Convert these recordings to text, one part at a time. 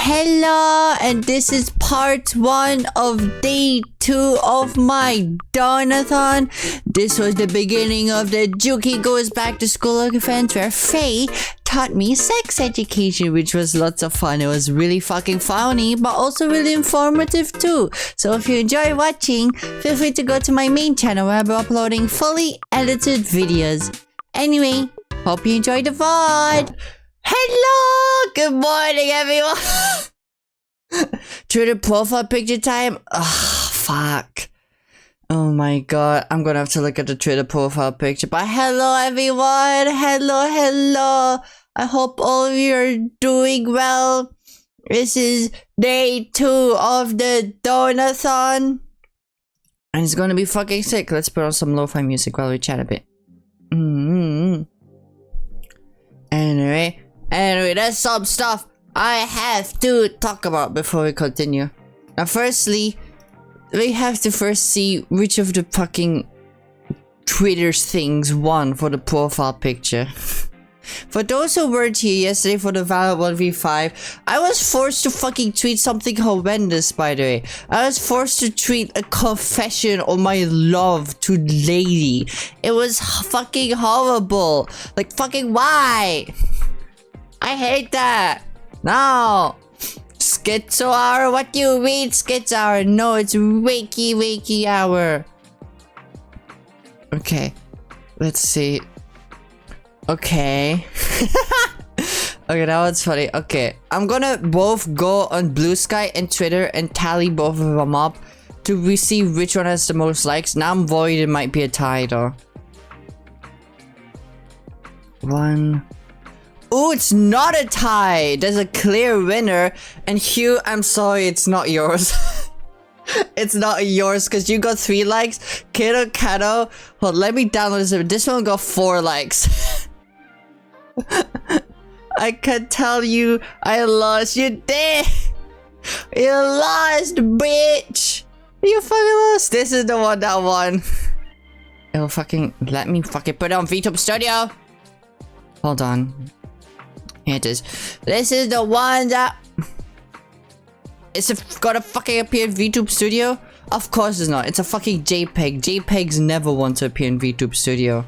Hello, and this is part 1 of day 2 of my donathon. This was the beginning of the Juki goes back to school event where Faye taught me sex education, which was lots of fun. It was really fucking funny, but also really informative too. So if you enjoy watching, feel free to go to my main channel where I'll be uploading fully edited videos. Anyway, hope you enjoyed the VOD. Hello! Good morning, everyone! Twitter profile picture time? Ugh, fuck. Oh my god, I'm gonna have to look at the Twitter profile picture. But hello, everyone! Hello! I hope all of you are doing well. This is day 2 of the donathon. And it's gonna be fucking sick. Let's put on some lo-fi music while we chat a bit. Anyway, there's some stuff I have to talk about before we continue. Now, firstly, we have to first see which of the fucking Twitter's things won for the profile picture. For those who weren't here yesterday for the Valorant 1v5, I was forced to fucking tweet something horrendous, by the way. I was forced to tweet a confession on my love to lady. It was fucking horrible. Like, fucking why? I hate that. No. Schizo hour? What do you mean schizo hour? No, it's wakey hour. Okay. Let's see. Okay. Okay, that was funny. Okay. I'm gonna both go on Blue Sky and Twitter and tally both of them up to see which one has the most likes. Now I'm worried it might be a tie though. One. Oh, it's not a tie. There's a clear winner. And Hugh, I'm sorry, it's not yours. It's not yours because you got 3 likes. Kado. Well, let me download this. This one got 4 likes. I can tell you, I lost. You did. You lost, bitch. You fucking lost. This is the one that won. It'll fucking let me fucking put it on VTube Studio. Hold on. Here it is. This is the one that... Is it gotta fucking appear in VTube Studio? Of course it's not. It's a fucking JPEG. JPEGs never want to appear in VTube Studio.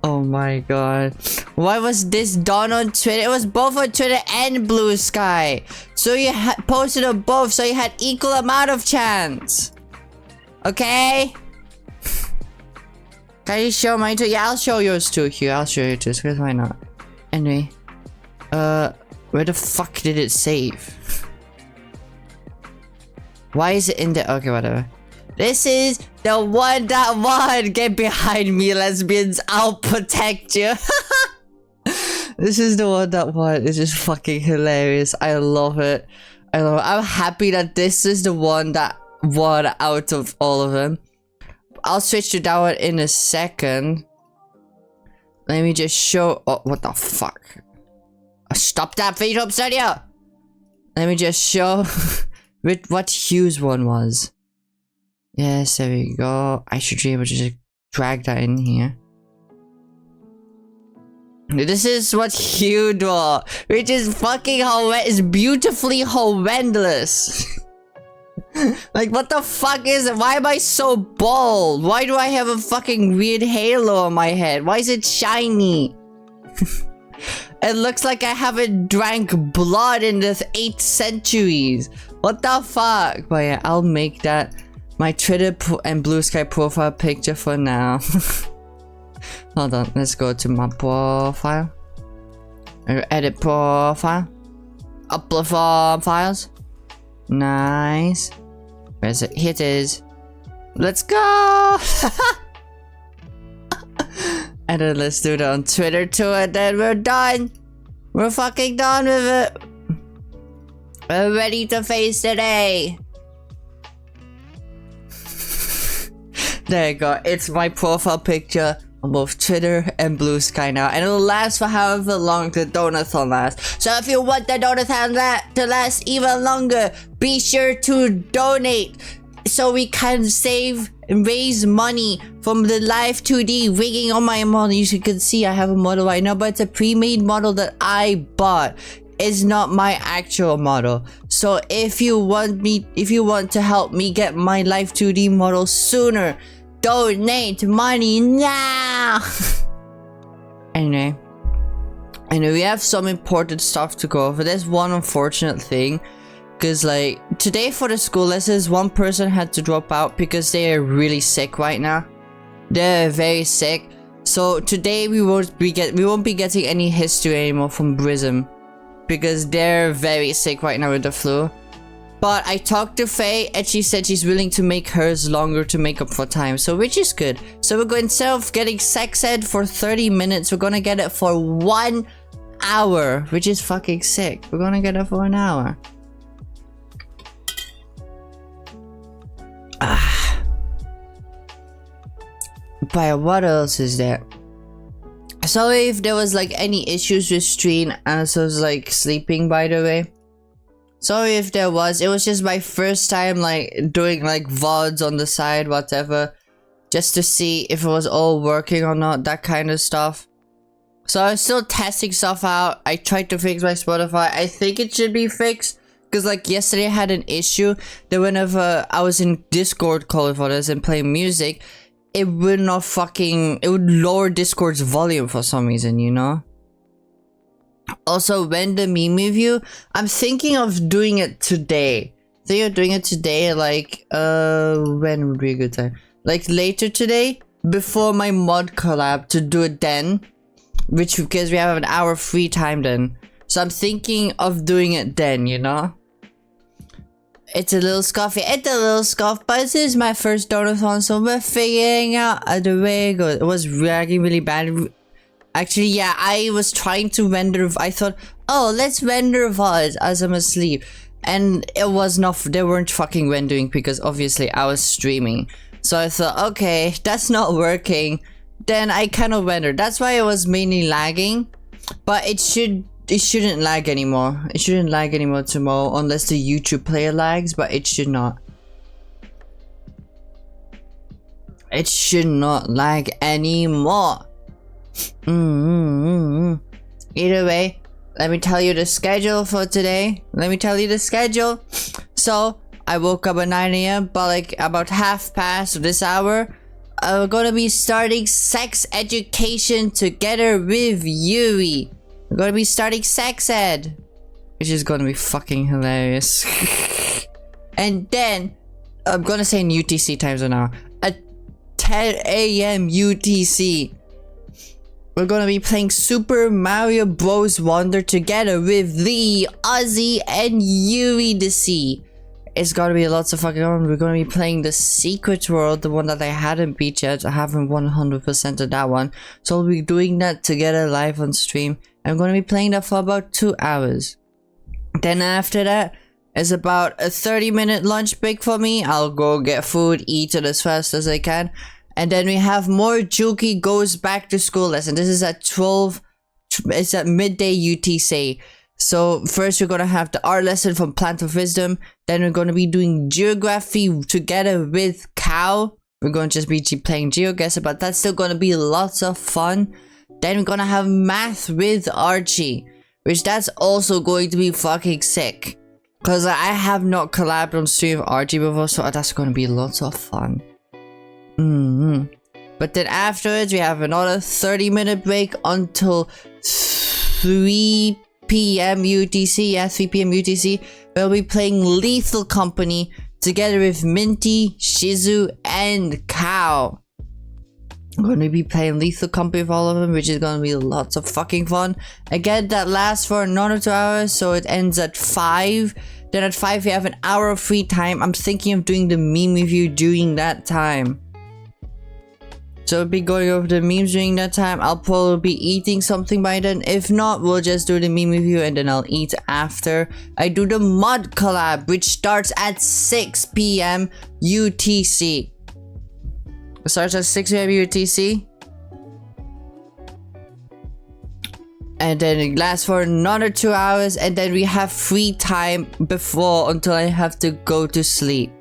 Oh my god. Why was this done on Twitter? It was both on Twitter and Blue Sky. So you posted on both, so you had equal amount of chance. Okay? Can you show mine too? Yeah, I'll show yours too, Hugh. I'll show you too, because why not? Anyway, where the fuck did it save? Why is it in there? Okay, whatever. This is the one that won. Get behind me, lesbians. I'll protect you. This is the one that won. It's just fucking hilarious. I love it. I'm happy that this is the one that won out of all of them. I'll switch to that one in a second. Let me just show... Oh, what the fuck? Stop that VTube Studio! Let me just show with what Hugh's one was. Yes, there we go. I should be able to just drag that in here. This is what Hugh drew, which is fucking horrendous. It's beautifully horrendous. Like, what the fuck is it? Why am I so bald? Why do I have a fucking weird halo on my head? Why is it shiny? It looks like I haven't drank blood in the 8th centuries. What the fuck? But yeah, I'll make that my Twitter and Blue Sky profile picture for now. Hold on, let's go to my profile. Edit profile. Upload files. Nice. Where is it? Here it is. Let's go! And then let's do that on Twitter too, and then we're done. We're fucking done with it. We're ready to face the day. There you go. It's my profile picture on both Twitter and Blue Sky now, and it'll last for however long the donathon lasts. So if you want the donathon to last even longer, be sure to donate so we can save and raise money from the live 2D rigging on my model. You can see I have a model right now, but it's a pre-made model that I bought. is not my actual model. So if you want to help me get my live 2D model sooner, donate money now. Anyway, we have some important stuff to go over. There's one unfortunate thing, because like today for the school lessons, one person had to drop out because they are really sick right now. They're very sick. So today we won't be getting any history anymore from Brism, because they're very sick right now with the flu. But I talked to Faye and she said she's willing to make hers longer to make up for time, so which is good. So we're going, instead of getting sex ed for 30 minutes, we're gonna get it for 1 hour, which is fucking sick. We're gonna get it for an hour. But what else is there? Sorry if there was like any issues with stream as I was like sleeping, by the way. Sorry if there was. It was just my first time like doing like VODs on the side, whatever, just to see if it was all working or not, that kind of stuff. So I was still testing stuff out. I tried to fix my Spotify. I think it should be fixed, because like yesterday I had an issue that whenever I was in Discord call with others and playing music, it would lower Discord's volume for some reason, you know? Also, when the meme review, I'm thinking of doing it today. Like, when would be a good time? Like later today, before my mod collab, to do it then. Because we have an hour free time then. So I'm thinking of doing it then, you know? It's a little scuffy, but this is my first donathon, so we're figuring out the way it goes. It was lagging really bad. Actually, yeah, I was trying to render. I thought, oh, let's render VODs as I'm asleep. And it was not, they weren't fucking rendering because obviously I was streaming. So I thought, okay, that's not working. Then I cannot render. That's why it was mainly lagging. But it shouldn't lag anymore. It shouldn't lag anymore tomorrow unless the YouTube player lags, but it should not. It should not lag anymore. Either way, let me tell you the schedule for today. So I woke up at 9 AM, but like about half past this hour, we're gonna be starting sex education together with Yuri. We're gonna be starting sex ed, which is gonna be fucking hilarious. And then I'm gonna say in UTC times an hour at 10 AM UTC. We're gonna be playing Super Mario Bros. Wonder together with the Ozzy and Yuri the Sea. It's gonna be lots of fucking fun. We're gonna be playing the Secret World, the one that I hadn't beat yet. I haven't 100%ed that one. So we'll be doing that together live on stream. I'm gonna be playing that for about 2 hours. Then after that is about a 30-minute lunch break for me. I'll go get food, eat it as fast as I can. And then we have more Juki goes back to school lesson. This is at 12, it's at midday UTC. So first we're gonna have the art lesson from Plant of Wisdom. Then we're gonna be doing geography together with Cow. We're gonna just be playing GeoGuessr, but that's still gonna be lots of fun. Then we're gonna have math with Archie, which that's also going to be fucking sick. Cause I have not collabed on stream with Archie before, so that's gonna be lots of fun. But then afterwards we have another 30-minute break until 3 PM UTC. Yeah, 3 PM UTC. We'll be playing Lethal Company together with Minty, Shizu, and Cow. I'm gonna be playing Lethal Company with all of them, which is gonna be lots of fucking fun. Again, that lasts for another 2 hours, so it ends at 5. Then at 5 we have an hour of free time. I'm thinking of doing the meme review during that time. So I'll be going over the memes during that time. I'll probably be eating something by then. If not, we'll just do the meme review and then I'll eat after I do the mod collab, which starts at 6 PM UTC. It starts at 6 PM UTC. And then it lasts for another 2 hours, and then we have free time before until I have to go to sleep.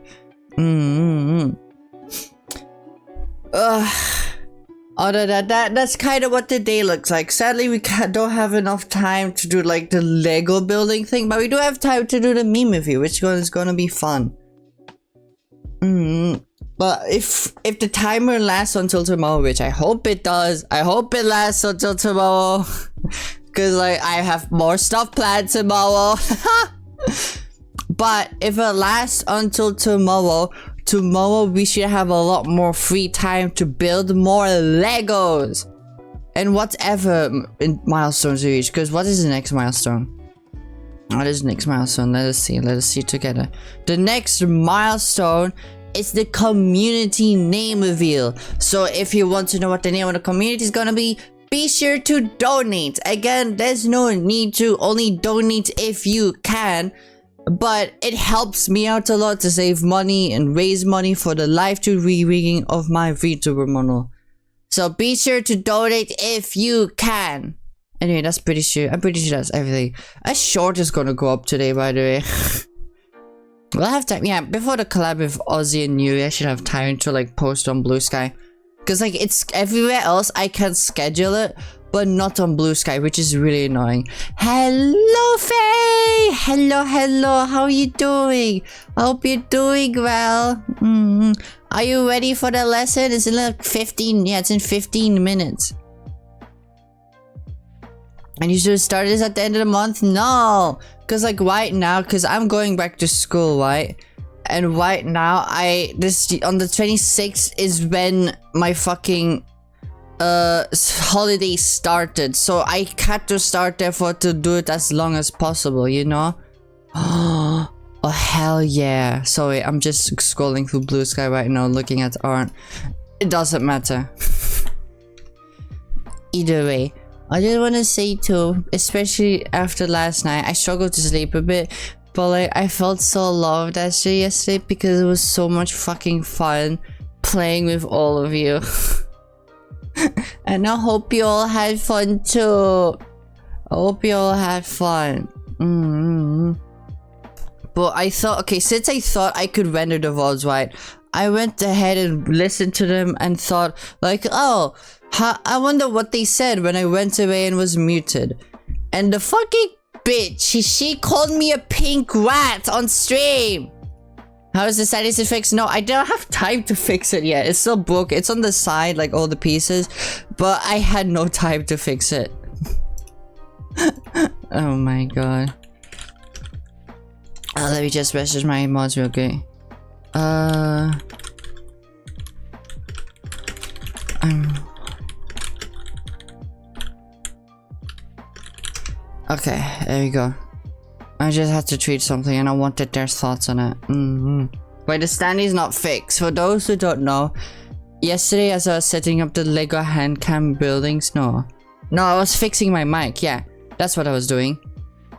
Other than that, that's kind of what the day looks like. Sadly, we don't have enough time to do like the Lego building thing, but we do have time to do the meme review, which is gonna be fun. But if the timer lasts until tomorrow, which I hope it does, I hope it lasts until tomorrow, because like I have more stuff planned tomorrow. But if it lasts until tomorrow we should have a lot more free time to build more Legos and whatever milestones we reach. Because what is the next milestone? What is the next milestone? Let us see together. The next milestone is the community name reveal. So if you want to know what the name of the community is gonna be sure to donate. Again, there's no need to, only donate if you can. But it helps me out a lot to save money and raise money for the live to re-rigging of my VTuber model. So be sure to donate if you can. Anyway, I'm pretty sure that's everything. A short is gonna go up today, by the way. We'll have time, yeah, before the collab with Ozzy and Yuri, I should have time to like post on Blue Sky. Because like it's everywhere else I can schedule it, but not on Blue Sky, which is really annoying. Hello, Faye! Hello, how are you doing? I hope you're doing well. Are you ready for the lesson? It's in like 15, yeah, it's in 15 minutes. And you should start this at the end of the month? No! Because like right now, because I'm going back to school, right? And right now, on the 26th is when my fucking holiday started, so I had to start therefore to do it as long as possible, you know. Oh hell yeah. Sorry, I'm just scrolling through Blue Sky right now looking at art. It doesn't matter. Either way, I just want to say too, especially after last night, I struggled to sleep a bit, but like I felt so loved actually yesterday because it was so much fucking fun playing with all of you. And I hope you all had fun too. I hope you all had fun. But I thought, okay, since I thought I could render the VODs right, I went ahead and listened to them and thought like, oh, I wonder what they said when I went away and was muted. And the fucking bitch, she called me a pink rat on stream. How is the settings to fix? No, I don't have time to fix it yet. It's still broke. It's on the side, like all the pieces. But I had no time to fix it. Oh my god. Let me just message my mods real quick. Okay, there we go. I just had to tweet something and I wanted their thoughts on it. But the stand is not fixed. For those who don't know, yesterday as I was setting up the Lego hand cam buildings, no, I was fixing my mic. Yeah, that's what I was doing.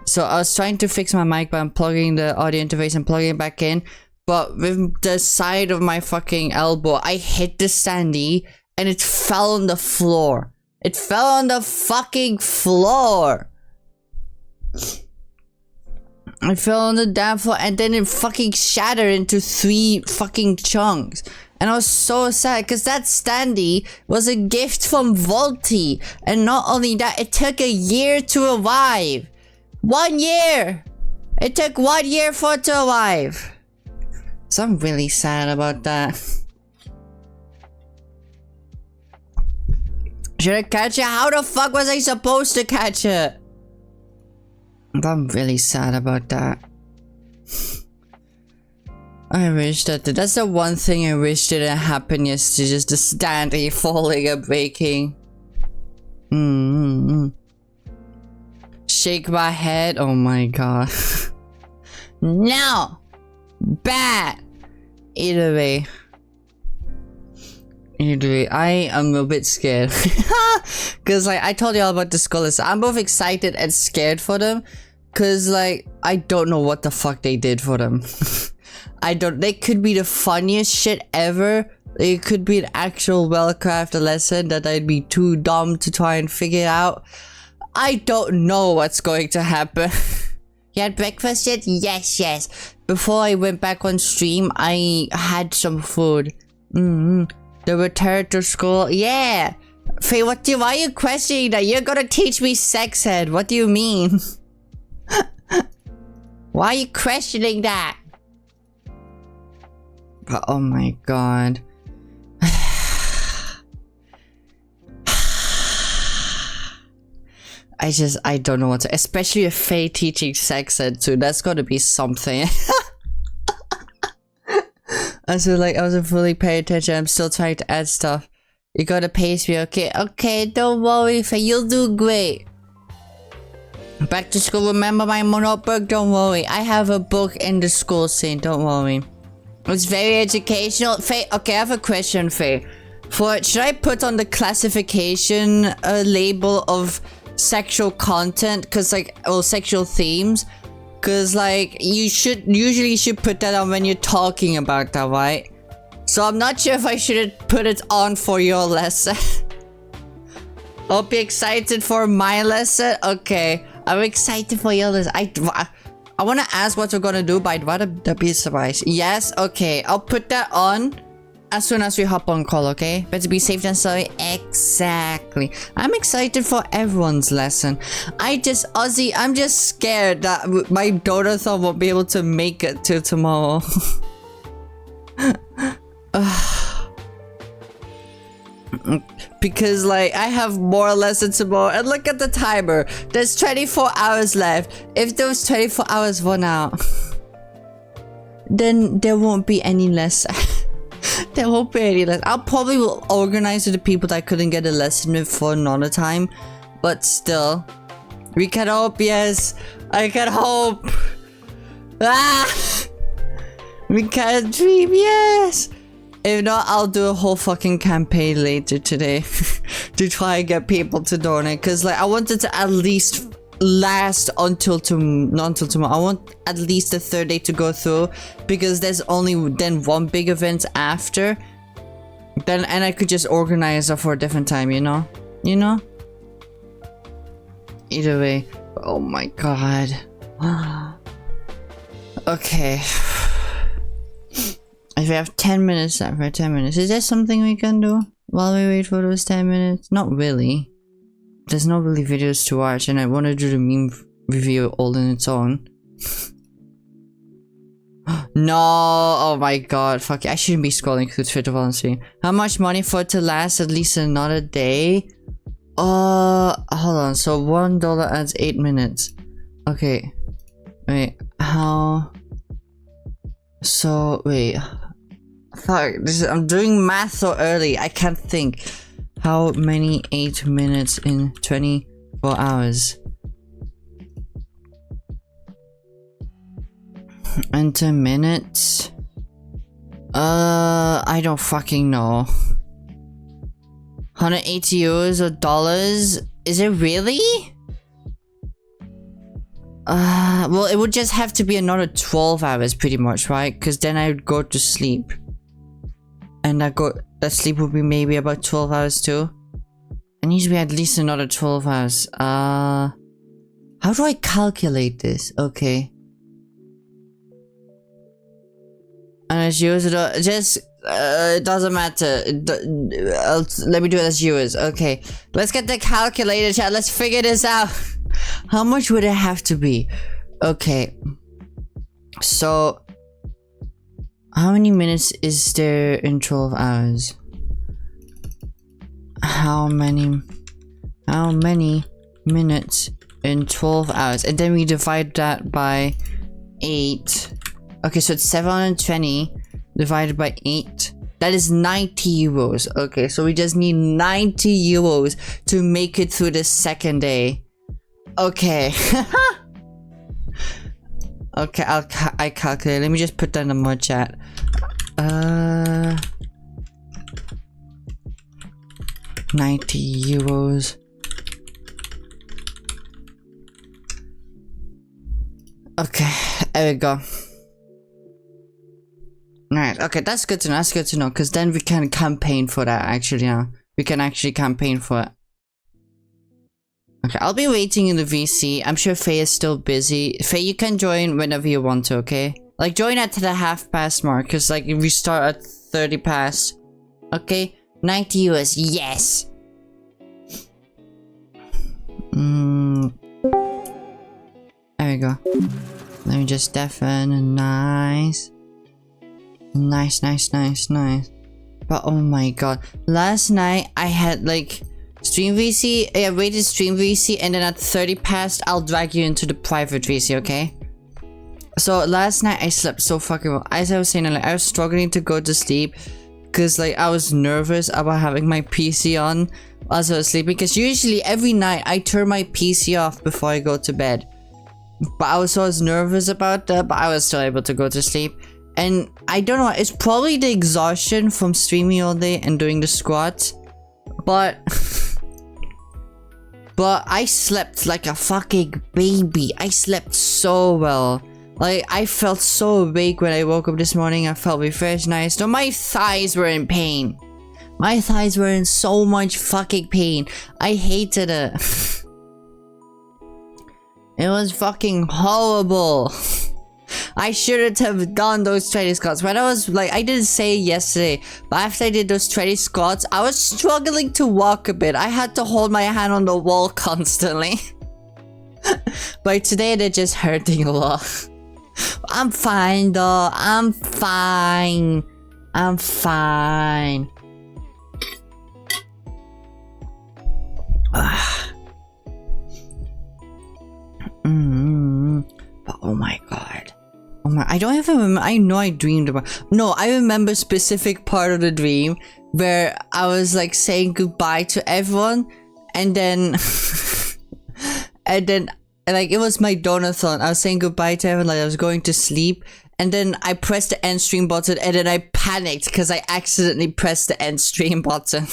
So I was trying to fix my mic by unplugging the audio interface and plugging it back in. But with the side of my fucking elbow, I hit the standee and it fell on the floor. It fell on the fucking floor. I fell on the damn floor and then it fucking shattered into 3 fucking chunks. And I was so sad because that standee was a gift from Volti. And not only that, it took a year to arrive. 1 year! It took 1 year for it to arrive. So I'm really sad about that. Should I catch it? How the fuck was I supposed to catch it? I'm really sad about that. I wish that's the one thing I wish didn't happen yesterday, just the standee falling and breaking. Shake my head, oh my god. No! Bad! Either way, I am a bit scared. Cause like I told y'all about the scholars. I'm both excited and scared for them. Cause like I don't know what the fuck they did for them. They could be the funniest shit ever. It could be an actual well-crafted lesson that I'd be too dumb to try and figure out. I don't know what's going to happen. You had breakfast yet? Yes. Before I went back on stream, I had some food. The return to school. Yeah. Faye, why are you questioning that? You're gonna teach me sex ed. What do you mean? Why are you questioning that? Oh my god. I don't know what to, especially if Faye teaching sex ed too. That's gotta be something. I wasn't fully paying attention. I'm still trying to add stuff. You gotta pace me, okay? Okay, don't worry, Faye. You'll do great. Back to school. Remember my notebook? Don't worry. I have a book in the school scene. Don't worry. It's very educational. Faye, okay, I have a question, Faye. Should I put on the classification label of sexual content? Cause sexual themes. Cause you should put that on when you're talking about that, right? So I'm not sure if I should put it on for your lesson. Hope you're excited for my lesson. Okay, I'm excited for your lesson. I want to ask what we're gonna do, but I'd rather that be a surprise. Yes, okay, I'll put that on as soon as we hop on call, okay? Better be safe than sorry. Exactly. I'm excited for everyone's lesson. I'm just scared that my donathon won't be able to make it till tomorrow. Because I have more lessons tomorrow, and look at the timer. There's 24 hours left. If those 24 hours run out, then there won't be any less. There won't be any less. I'll probably will organize with the people that I couldn't get a lesson with for another time, but still, we can hope. Yes, I can hope. We can dream. Yes. If not, I'll do a whole fucking campaign later today to try and get people to donate. Cause I wanted to at least last until not until tomorrow. I want at least the third day to go through, because there's only then one big event after. And I could just organize it for a different time, you know? Either way. Oh my god. Okay. If we have 10 minutes left, for 10 minutes, is there something we can do while we wait for those 10 minutes? Not really. There's not really videos to watch, and I want to do the meme review all in its own. No, oh my god, fuck it. I shouldn't be scrolling through Twitter while I'm streaming. How much money for it to last at least another day? Hold on. So $1 adds 8 minutes. Okay. Wait, how? So, wait. Fuck, I'm doing math so early, I can't think. How many 8 minutes in 24 hours? Enter minutes? I don't fucking know. 180 euros or dollars? Is it really? Well, it would just have to be another 12 hours pretty much, right? Because then I would go to sleep. And that sleep would be maybe about 12 hours too. It needs to be at least another 12 hours. How do I calculate this? Okay. And as yours, it doesn't matter. Let me do it as yours. Okay. Let's get the calculator, chat. Let's figure this out. How much would it have to be? Okay. So, how many minutes is there in 12 hours? How many minutes in 12 hours? And then we divide that by 8. Okay, so it's 720 divided by 8. That is 90 euros. Okay, so we just need 90 euros to make it through the second day. Okay. Okay, I calculate. Let me just put that in the mod chat. 90 euros. Okay, there we go. Alright, okay, that's good to know. That's good to know, because then we can campaign for that. Actually, yeah, we can actually campaign for it. Okay, I'll be waiting in the VC. I'm sure Faye is still busy. Faye, you can join whenever you want to, okay? Like, join at the half-past mark, because, like, we start at 30 past. Okay? 90 US, yes! There we go. Let me just deafen. Nice. Nice. But oh my god. Last night I had like stream VC. I waited stream VC and then at 30 past I'll drag you into the private VC, okay? So last night I slept so fucking well. As I was saying, like, I was struggling to go to sleep because like I was nervous about having my PC on as I was sleeping, because usually every night I turn my PC off before I go to bed. But I was nervous about that, but I was still able to go to sleep. And I don't know, it's probably the exhaustion from streaming all day and doing the squats. But I slept like a fucking baby. I slept so well. Like, I felt so awake when I woke up this morning. I felt refreshed, nice. So my thighs were in pain. My thighs were in so much fucking pain. I hated it. It was fucking horrible. I shouldn't have done those 20 squats. When I was like, I didn't say it yesterday, but after I did those 20 squats, I was struggling to walk a bit. I had to hold my hand on the wall constantly. But today they're just hurting a lot. I'm fine though. I'm fine. I'm fine. But oh my god. Oh my, I don't even remember. I know I dreamed about. No, I remember a specific part of the dream where I was like saying goodbye to everyone, and then like it was my donathon. I was saying goodbye to everyone, like I was going to sleep, and then I pressed the end stream button, and then I panicked because I accidentally pressed the end stream button.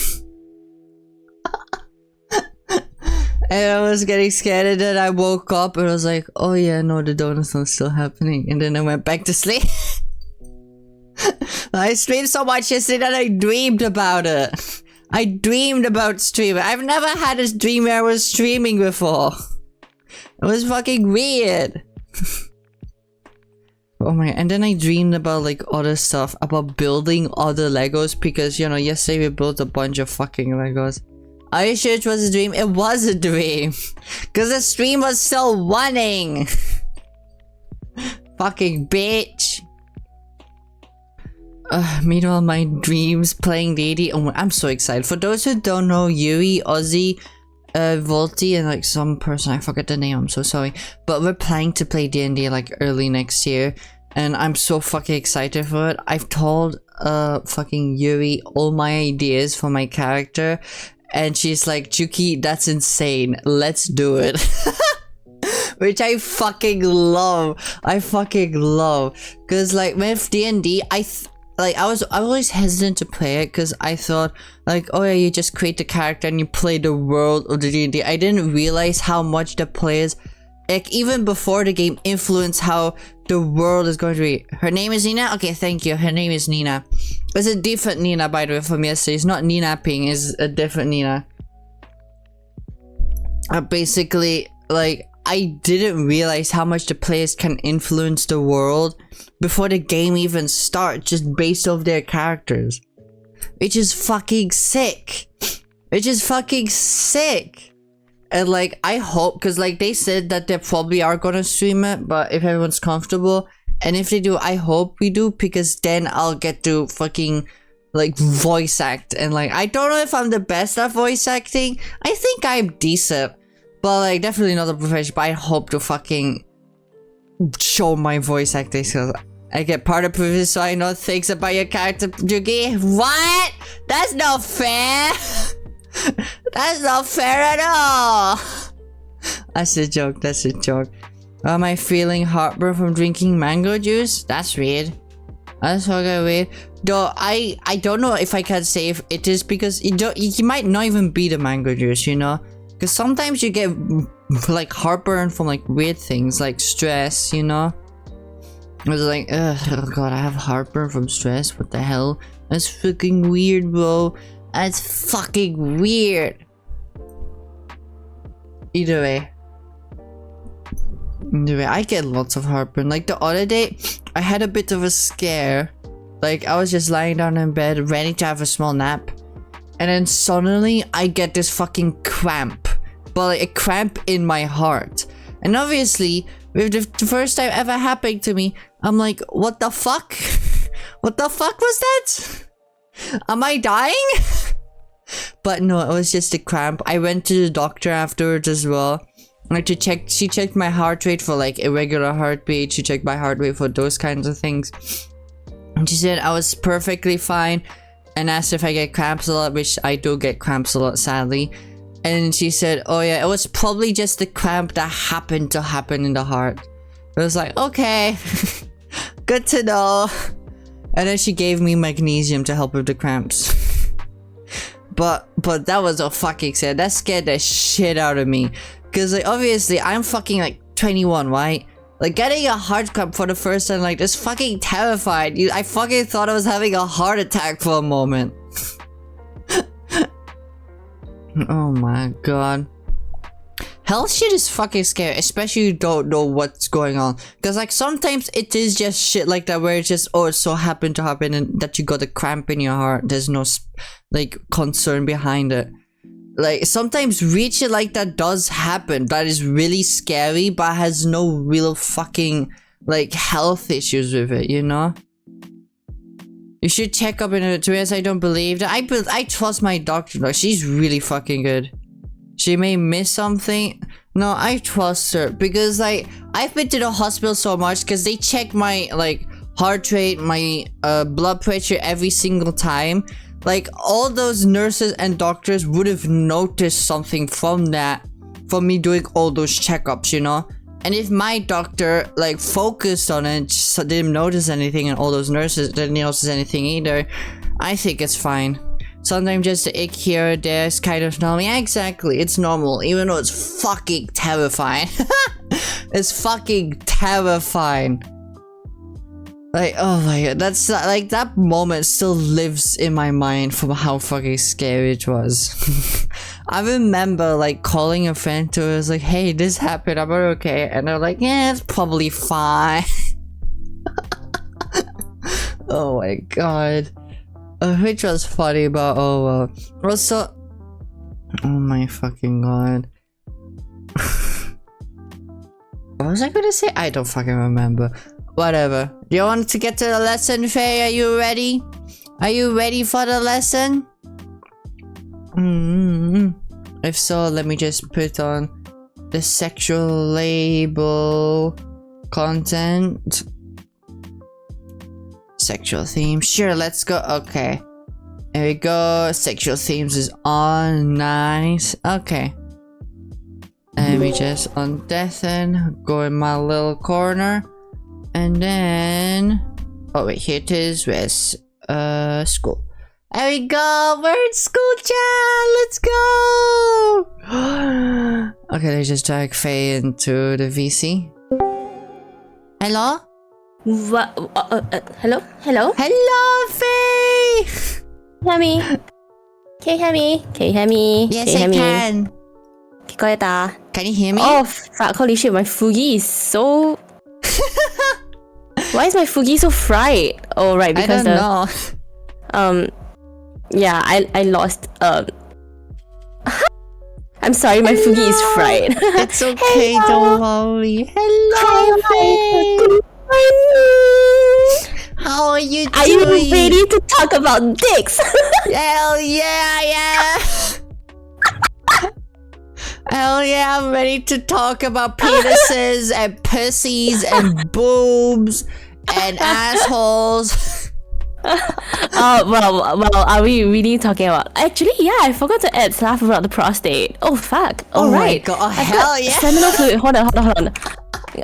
And I was getting scared, and then I woke up and I was like, oh yeah, no, the donathon's still happening. And then I went back to sleep. I streamed so much yesterday that I dreamed about it. I dreamed about streaming. I've never had a dream where I was streaming before. It was fucking weird. Oh my, and then I dreamed about like other stuff, about building other Legos, because you know, yesterday we built a bunch of fucking Legos. Are you sure it was a dream? It was a dream. Because the stream was still running. Fucking bitch. Meanwhile, my dreams playing D&D. Oh, I'm so excited. For those who don't know, Yuri, Ozzy, Volty, and like some person, I forget the name, I'm so sorry. But we're planning to play D&D like early next year. And I'm so fucking excited for it. I've told fucking Yuri all my ideas for my character. And she's like, Juki, that's insane. Let's do it. Which I fucking love. I fucking love. Cause like with D&D, I was always hesitant to play it because I thought like, oh yeah, you just create the character and you play the world of the D&D. I didn't realize how much the players, like even before the game, influence how the world is going to be. Her name is Nina? Okay, thank you. Her name is Nina. It's a different Nina, by the way, from yesterday. It's not Nina Ping, it's a different Nina. Basically, like, I didn't realize how much the players can influence the world before the game even starts, just based off their characters. Which is fucking sick. Which is fucking sick. And like, I hope, because like they said that they probably are gonna stream it, but if everyone's comfortable, and if they do, I hope we do, because then I'll get to fucking like voice act. And like, I don't know if I'm the best at voice acting. I think I'm decent, but like definitely not a professional. But I hope to fucking show my voice acting skills. I get part of privilege, so I know things about your character, Juki. What? That's not fair. That's not fair at all. That's a joke. That's a joke. Am I feeling heartburn from drinking mango juice? That's weird. That's fucking weird. Though I don't know if I can say if it is because it might not even be the mango juice, you know? Because sometimes you get like heartburn from like weird things like stress, you know? I was like, oh god, I have heartburn from stress. What the hell? That's fucking weird, bro. That's fucking weird. Either way, I get lots of heartburn. Like the other day, I had a bit of a scare. Like I was just lying down in bed, ready to have a small nap, and then suddenly I get this fucking cramp but like a cramp in my heart. And obviously, with the first time ever happening to me, I'm like, what the fuck? What the fuck was that? Am I dying? But no, it was just a cramp. I went to the doctor afterwards as well. Like she checked my heart rate for like irregular heartbeat. She checked my heart rate for those kinds of things. And she said I was perfectly fine and asked if I get cramps a lot, which I do get cramps a lot, sadly. And she said, oh yeah, it was probably just a cramp that happened to happen in the heart. It was like, okay, good to know. And then she gave me magnesium to help with the cramps. But that was a fucking sad. That scared the shit out of me. Cause like obviously I'm fucking like 21, right? Like getting a heart cramp for the first time, like just fucking terrified. I fucking thought I was having a heart attack for a moment. Oh my god. Health shit is fucking scary, especially you don't know what's going on. Cause like sometimes it is just shit like that where it's just, oh, it so happened to happen and that you got a cramp in your heart. There's no like concern behind it. Like sometimes weird shit like that does happen. That is really scary, but has no real fucking like health issues with it, you know? You should check up in it. To be honest, I don't believe that. I trust my doctor. Like, she's really fucking good. She may miss something. No, I trust her because like I've been to the hospital so much because they check my like heart rate, my blood pressure every single time. Like all those nurses and doctors would have noticed something from that, from me doing all those checkups, you know? And if my doctor like focused on it, so didn't notice anything, and all those nurses didn't notice anything either, I think it's fine. Sometimes just the ick here or there is kind of normal. Yeah, exactly, it's normal, even though it's fucking terrifying. It's fucking terrifying. Like, oh my god, that's like that moment still lives in my mind from how fucking scary it was. I remember like calling a friend to her, was like, hey, this happened, am I okay? And they're like, yeah, it's probably fine. Oh my god. Which was funny, but oh well. Also, oh my fucking god. What was I gonna say? I don't fucking remember. Whatever. Do you want to get to the lesson, Faye? Are you ready? Are you ready for the lesson? If so, let me just put on the sexual label content. Sexual theme. Sure, let's go. Okay. There we go. Sexual themes is on. Nice. Okay. Let me just undeafen. Go in my little corner. And then, oh wait, here it is. Where's school? There we go. We're in school, chat. Let's go. Okay, let's just drag Faye into the VC. Hello. What? Hello? Hello? Hello, Faye. Hear me? Can you hear me? Can you hear me? Yes, I can. Can you hear me? Oh fuck! Holy shit! My fugi is so. Why is my fugi so fried? Oh right, because I don't know. Yeah, I lost I'm sorry, my fugi is fried. It's okay, don't worry. Hello, Faye. How are you doing? Are you ready to talk about dicks? Hell yeah. Hell yeah, I'm ready to talk about penises and pussies and boobs and assholes. Well, are we really talking about? Actually, yeah, I forgot to add stuff about the prostate. Oh fuck! Oh right. My god! Oh, hell yeah! Seminal fluid. Hold on.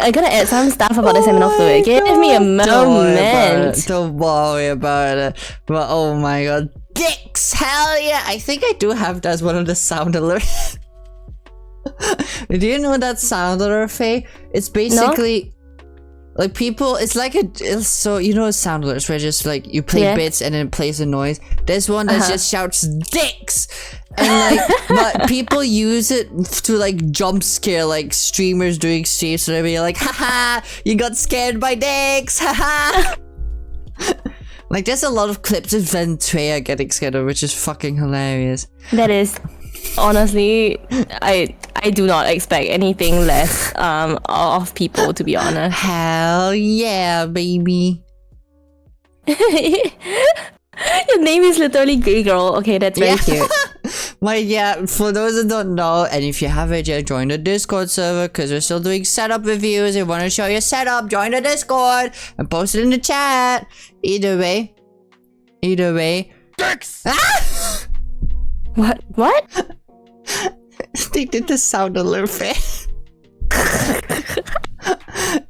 I gotta add some stuff about the seminal fluid. Give me a moment. Don't worry about it. But oh my god, dicks! Hell yeah! I think I do have that as one of the sound alerts. Do you know that sound alert, Faye? It's basically like people. It's like so you know sound alerts where just like you play bits and then it plays a noise. There's one that just shouts dicks, and like but people use it to like jump scare like streamers doing streams, so they'll be like, haha, you got scared by dicks, haha. Like there's a lot of clips of Ventrea getting scared, which is fucking hilarious. That is. honestly, I do not expect anything less of people, to be honest. Hell yeah, baby. Your name is literally Grey Girl. Okay, that's very cute. But yeah, for those that don't know, and if you haven't yet, join the Discord server because we're still doing setup reviews. If you want to show your setup, join the Discord and post it in the chat. Either way. Dicks! Ah! What? They did the sound a little bit.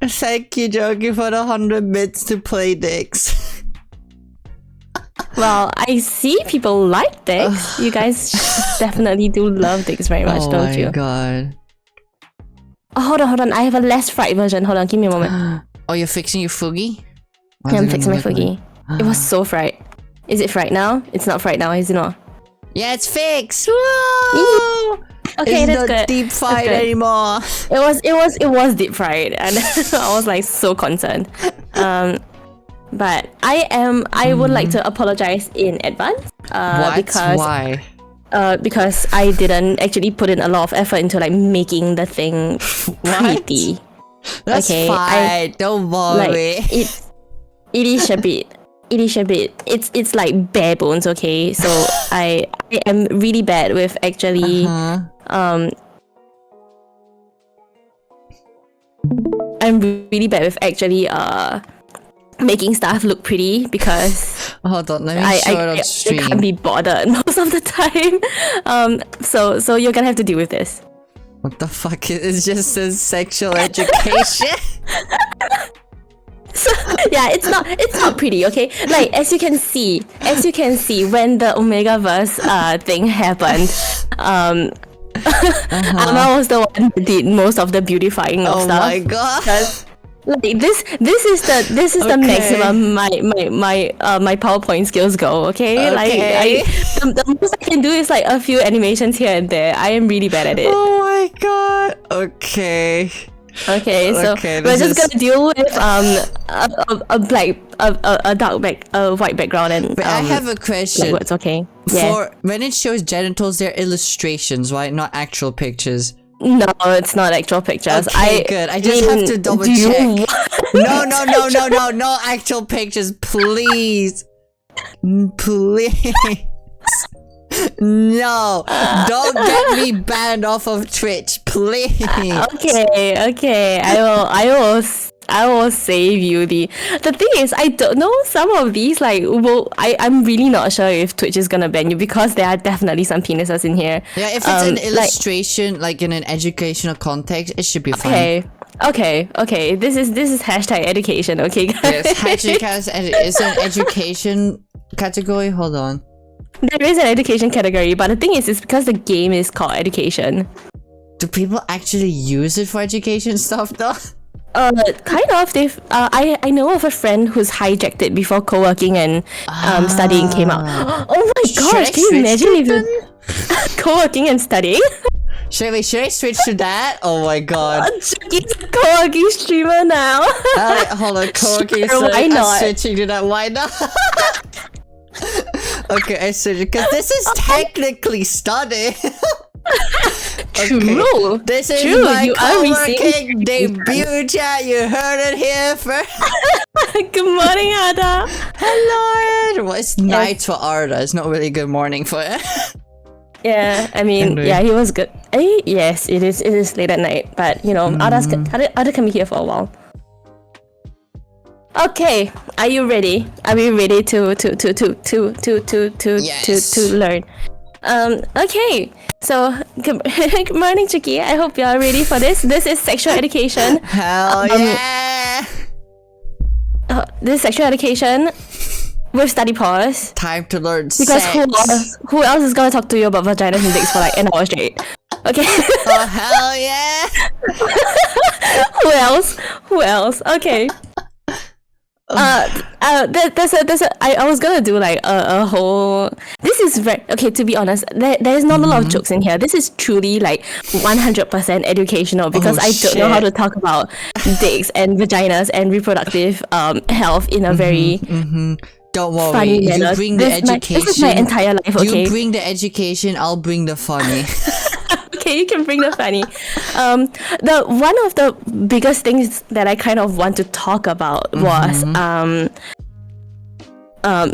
Thank you, Juki, for the 100 bits to play dicks. Well, I see people like dicks. You guys definitely do love dicks very much, don't you? Oh my god. Oh, hold on. I have a less fried version. Hold on, give me a moment. Oh, you're fixing your Fugi? Yeah, I'm fixing my Fugi. It was so fried. Is it fried now? It's not fried now, is it not? Yeah, it's fixed. Whoa! Okay, it's that's not good. deep fried anymore. It was deep fried, and I was like so concerned. But I would like to apologize in advance. Why? Because I didn't actually put in a lot of effort into like making the thing pretty. That's fine. Don't worry. Like, it is a bit. It's like bare bones, okay? So I am really bad with actually I'm really bad with actually making stuff look pretty because hold on, let me show it on stream. I can't be bothered most of the time. So you're gonna have to deal with this. What the fuck? It just says sexual education. So, yeah, it's not pretty, okay? Like as you can see when the Omegaverse thing happened, Amma was the one that did most of the beautifying of stuff. Oh my god. Because like this is the maximum my PowerPoint skills go, okay? Like the most I can do is like a few animations here and there. I am really bad at it. Oh my god. Okay, so we're just gonna deal with a white background and but I have a question. Words, okay. For when it shows genitals, they're illustrations, right? Not actual pictures. No, it's not actual pictures. Okay, good. I just have to double check. No actual pictures, please. Please. No, don't get me banned off of Twitch, please. Okay. I will save you the thing is I don't know some of these like I'm really not sure if Twitch is gonna ban you because there are definitely some penises in here. Yeah, if it's an illustration like in an educational context, it should be fine. Okay. This is hashtag education, okay guys? Yes, hashtag is an education category. Hold on. There is an education category, but the thing is, it's because the game is called education. Do people actually use it for education stuff though? Kind of. I know of a friend who's hijacked it before co-working and studying came out. Oh my gosh! Can you imagine if you co-working and studying? Should I switch to that? Oh my god! Juki's a co-working streamer now. Hold on, co-working. Sure, why not? I'm switching to that. Why not? Okay, I switched because this is technically study. True. Okay. This is my co-working debut chat. You heard it here first. Good morning, Ada. Hello. Well, it's night for Arda. It's not really good morning for it. Yeah, I mean, yeah, he was good. Yes, it is. It is late at night, but you know, Ada can be here for a while. Okay, are you ready? Are we ready to learn? Okay. So, good morning, Juki. I hope you are ready for this. This is sexual education. Hell yeah! This is sexual education with study pause. Time to learn because sex. Who else is gonna talk to you about vaginas and dicks for like an hour straight? Okay. Oh hell yeah! Who else? Okay. I was gonna do like a whole. This is very okay. To be honest, there's not a lot of jokes in here. This is truly like 100% educational because I don't know how to talk about dicks and vaginas and reproductive health in a very Don't worry. funny manner. You bring the education. This is my entire life, okay? You bring the education, I'll bring the funny. Okay, you can bring the funny. The one of the biggest things that I kind of want to talk about was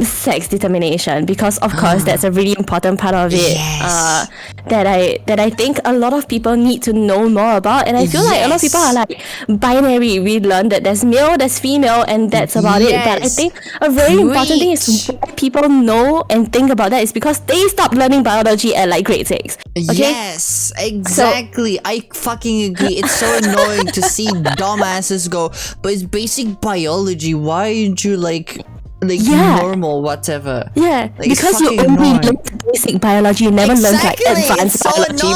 sex determination, because of course that's a really important part of it. Yes. That I think a lot of people need to know more about, and I feel like a lot of people are like binary. We learn that there's male, there's female, and that's about it. But I think a very important thing is why people know and think about that is because they stopped learning biology at like grade 6. Okay? Yes, exactly. I fucking agree. It's so annoying to see dumbasses go, but it's basic biology. Why aren't you like normal, whatever? Yeah, like, because you only learned basic biology, you never learned like advanced biology.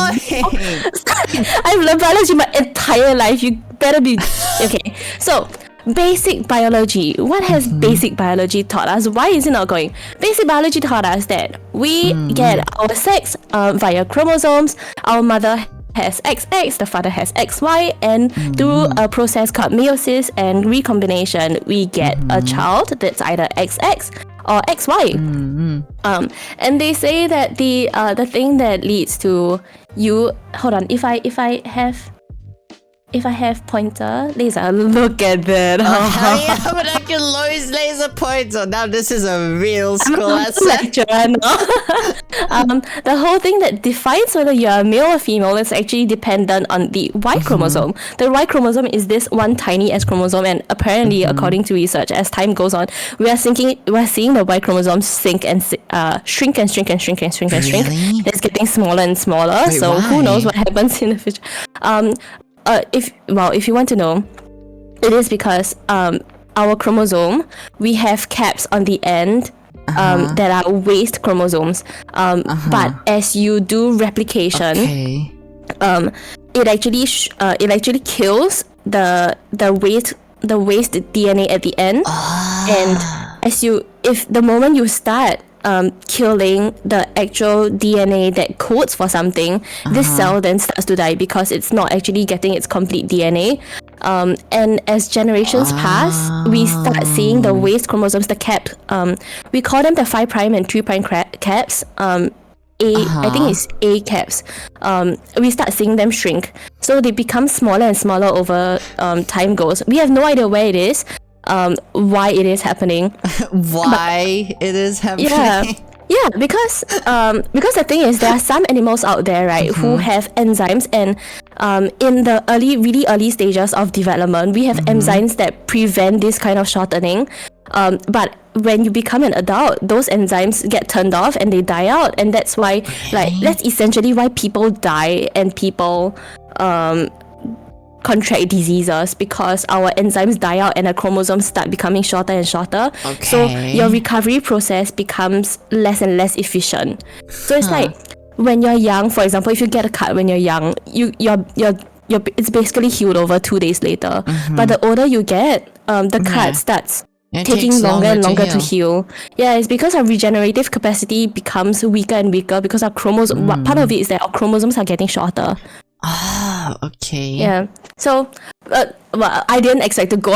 I've learned biology my entire life. You better be okay. So basic biology. What has basic biology taught us? Why is it not going? Basic biology taught us that we get our sex via chromosomes. Our mother has XX, the father has XY, and through a process called meiosis and recombination, we get a child that's either XX or XY. And they say that the thing that leads to you. Hold on, if I have pointer laser, look at that. Hell yeah, but I can use laser pointer. Now this is a real school lesson. The whole thing that defines whether you're a male or female is actually dependent on the Y chromosome. The Y chromosome is this one tiny S chromosome, and apparently, according to research, as time goes on, we're seeing the Y chromosome shrink and shrink. Really? It's getting smaller and smaller. Wait, so why? who knows what happens in the future? If you want to know, it is because our chromosome, we have caps on the end that are waist chromosomes. But as you do replication, it actually kills the waist DNA at the end. And if the moment you start killing the actual DNA that codes for something, this cell then starts to die because it's not actually getting its complete DNA. And as generations pass, we start seeing the waist chromosomes, the cap. We call them the 5' and 3' caps. I think it's A caps. We start seeing them shrink, so they become smaller and smaller over time goes. We have no idea where it is. Why it is happening. It is happening. Yeah, because the thing is, there are some animals out there, right, who have enzymes, and in the really early stages of development, we have enzymes that prevent this kind of shortening. But when you become an adult, those enzymes get turned off and they die out, and that's why, that's essentially why people die and people contract diseases, because our enzymes die out and our chromosomes start becoming shorter and shorter. So your recovery process becomes less and less efficient. So it's like when you're young, for example, if you get a cut when you're young, it's basically healed over 2 days later. But the older you get, the cut starts taking longer and longer to heal. Yeah, it's because our regenerative capacity becomes weaker and weaker because our chromosomes. Part of it is that our chromosomes are getting shorter. Okay. Yeah. So, I didn't expect to go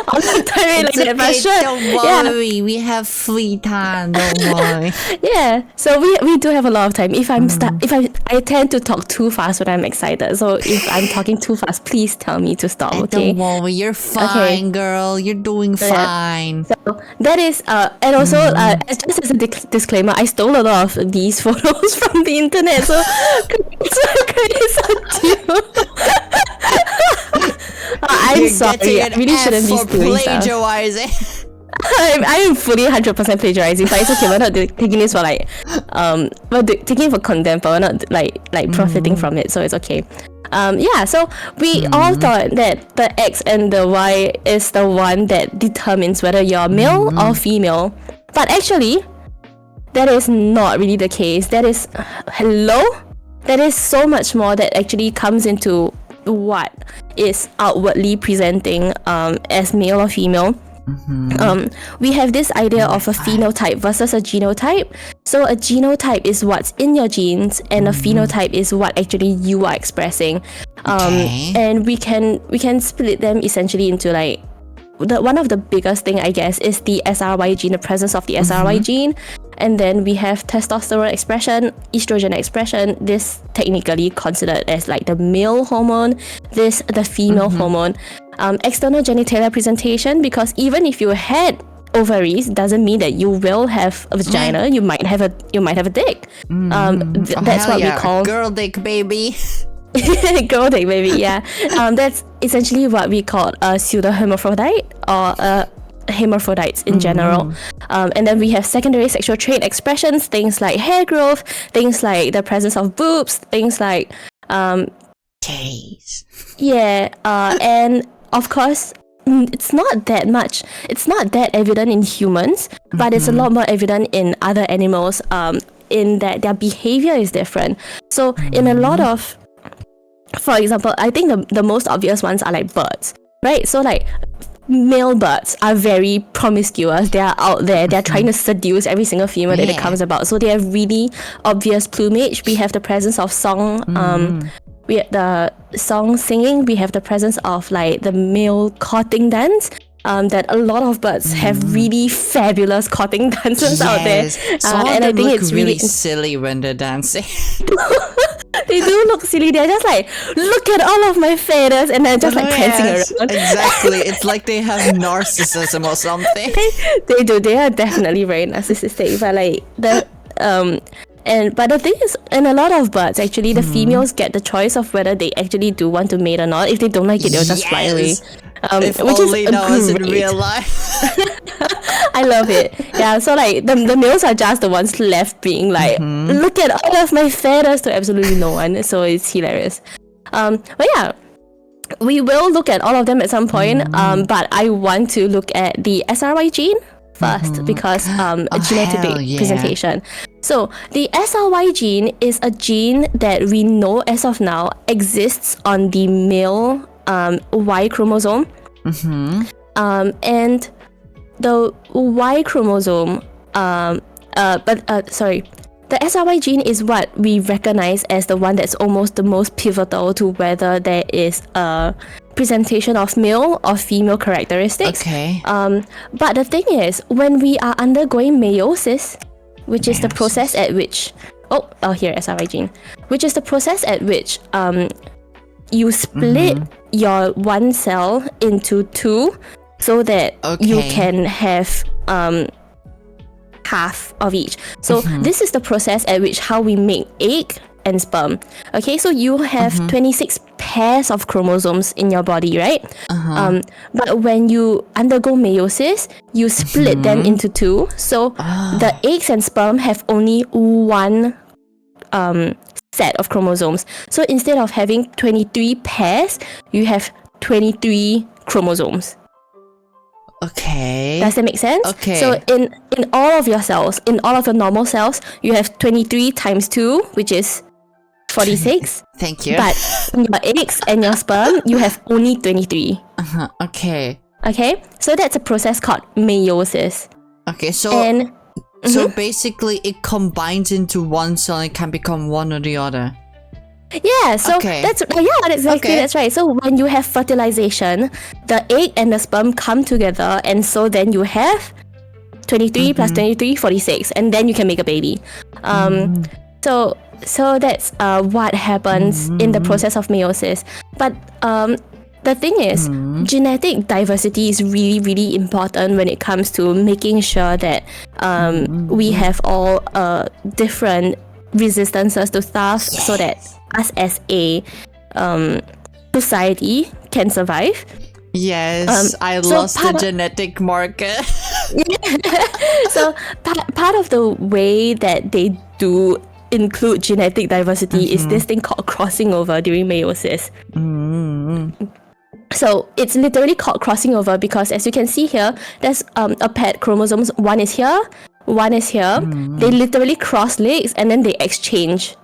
on the time like that, but sure. Don't worry, we have free time. Don't worry. Yeah. So we do have a lot of time. If I tend to talk too fast when I'm excited. So if I'm talking too fast, please tell me to stop. Okay. Don't worry, you're fine, girl. You're doing fine. So that is and also just as a disclaimer, I stole a lot of these photos from the internet. So credits on you. I'm sorry. I really shouldn't be stealing stuff. I am fully 100% plagiarizing, but it's okay. We're not taking this for we're taking it for content, but we're not like profiting from it, so it's okay. So we all thought that the X and the Y is the one that determines whether you're male or female, but actually, that is not really the case. That is so much more that actually comes into what is outwardly presenting as male or female. We have this idea of a phenotype versus a genotype. So a genotype is what's in your genes, and a phenotype is what actually you are expressing. And we can split them essentially into one of the biggest thing, I guess, is the SRY gene, the presence of the SRY gene. And then we have testosterone expression, estrogen expression. This technically considered as like the male hormone, this the female hormone. External genitalia presentation, because even if you had ovaries, doesn't mean that you will have a vagina. You might have a dick. That's what we call girl dick, baby. Girl dick, baby. Yeah. That's essentially what we call a pseudo hermaphrodite or hermaphrodites in general. And then we have secondary sexual trait expressions, things like hair growth, things like the presence of boobs, things like Jeez. And of course, it's not that evident in humans, but it's a lot more evident in other animals, in that their behavior is different. So in a lot of, for example, I think the most obvious ones are like birds, right? So like male birds are very promiscuous. They are out there. They're trying to seduce every single female that it comes about. So they have really obvious plumage. We have the presence of song. We have the song singing. We have the presence of like the male courting dance. That a lot of birds have really fabulous courting dances out there. And I think it's really silly when they're dancing. They do look silly. They're just like, look at all of my feathers, and they're just like prancing around. Exactly. It's like they have narcissism or something. They do. They are definitely very narcissistic. But like but the thing is, in a lot of birds, actually, the females get the choice of whether they actually do want to mate or not. If they don't like it, they'll just fly away. If which only is that was in great. real life. I love it. Yeah, so like the males are just the ones left being like, look at all of my feathers to absolutely no one. So it's hilarious. But yeah, we will look at all of them at some point. But I want to look at the SRY gene first because genetic presentation. So the SRY gene is a gene that we know as of now exists on the male Y chromosome. And the Y chromosome, the SRY gene is what we recognize as the one that's almost the most pivotal to whether there is a presentation of male or female characteristics. But the thing is, when we are undergoing meiosis, which is the process at which here SRY gene, which is the process at which you split your one cell into two so that you can have half of each. So this is the process at which how we make egg and sperm. Okay, so you have 26 pairs of chromosomes in your body, right? But when you undergo meiosis, you split them into two. So the eggs and sperm have only one set of chromosomes. So instead of having 23 pairs, you have 23 chromosomes. Okay. Does that make sense? Okay. So in all of your cells, in all of your normal cells, you have 23 times 2, which is 46. Thank you. But in your eggs and your sperm, you have only 23. Okay. Okay? So that's a process called meiosis. Okay, so And so basically it combines into one cell and can become one or the other. yeah, so that's exactly that's right. So when you have fertilization, the egg and the sperm come together, and so then you have 23 plus 23, 46, and then you can make a baby. So that's what happens in the process of meiosis. But the thing is, genetic diversity is really, really important when it comes to making sure that we have all different resistances to stuff so that us as a society can survive. Yes, I lost the genetic marker. So part of the way that they do include genetic diversity is this thing called crossing over during meiosis. So it's literally called crossing over because, as you can see here, there's a paired chromosomes. One is here, one is here. They literally cross legs and then they exchange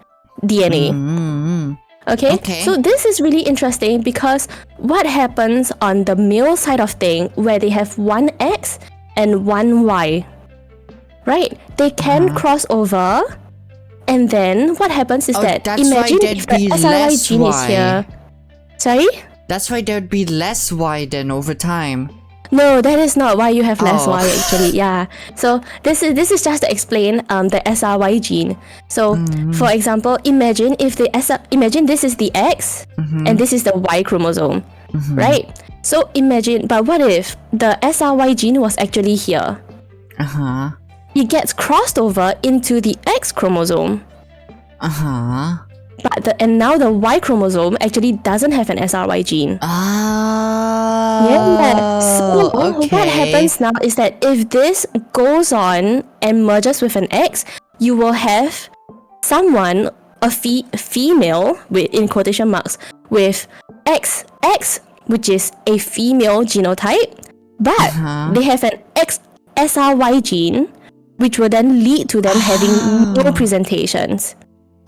DNA. Okay? So this is really interesting because what happens on the male side of thing, where they have one X and one Y, right? They can cross over, and then what happens is that imagine if the SRY gene is here. Sorry? That's why there'd be less Y then over time. No, that is not why you have less Y actually. Yeah. So this is just to explain the SRY gene. So for example, imagine if imagine this is the X and this is the Y chromosome, right? So imagine, but what if the SRY gene was actually here? It gets crossed over into the X chromosome. But and now the Y chromosome actually doesn't have an SRY gene. So what happens now is that if this goes on and merges with an X, you will have someone, a female with in quotation marks, with XX, which is a female genotype, but they have an SRY gene, which will then lead to them having no presentations.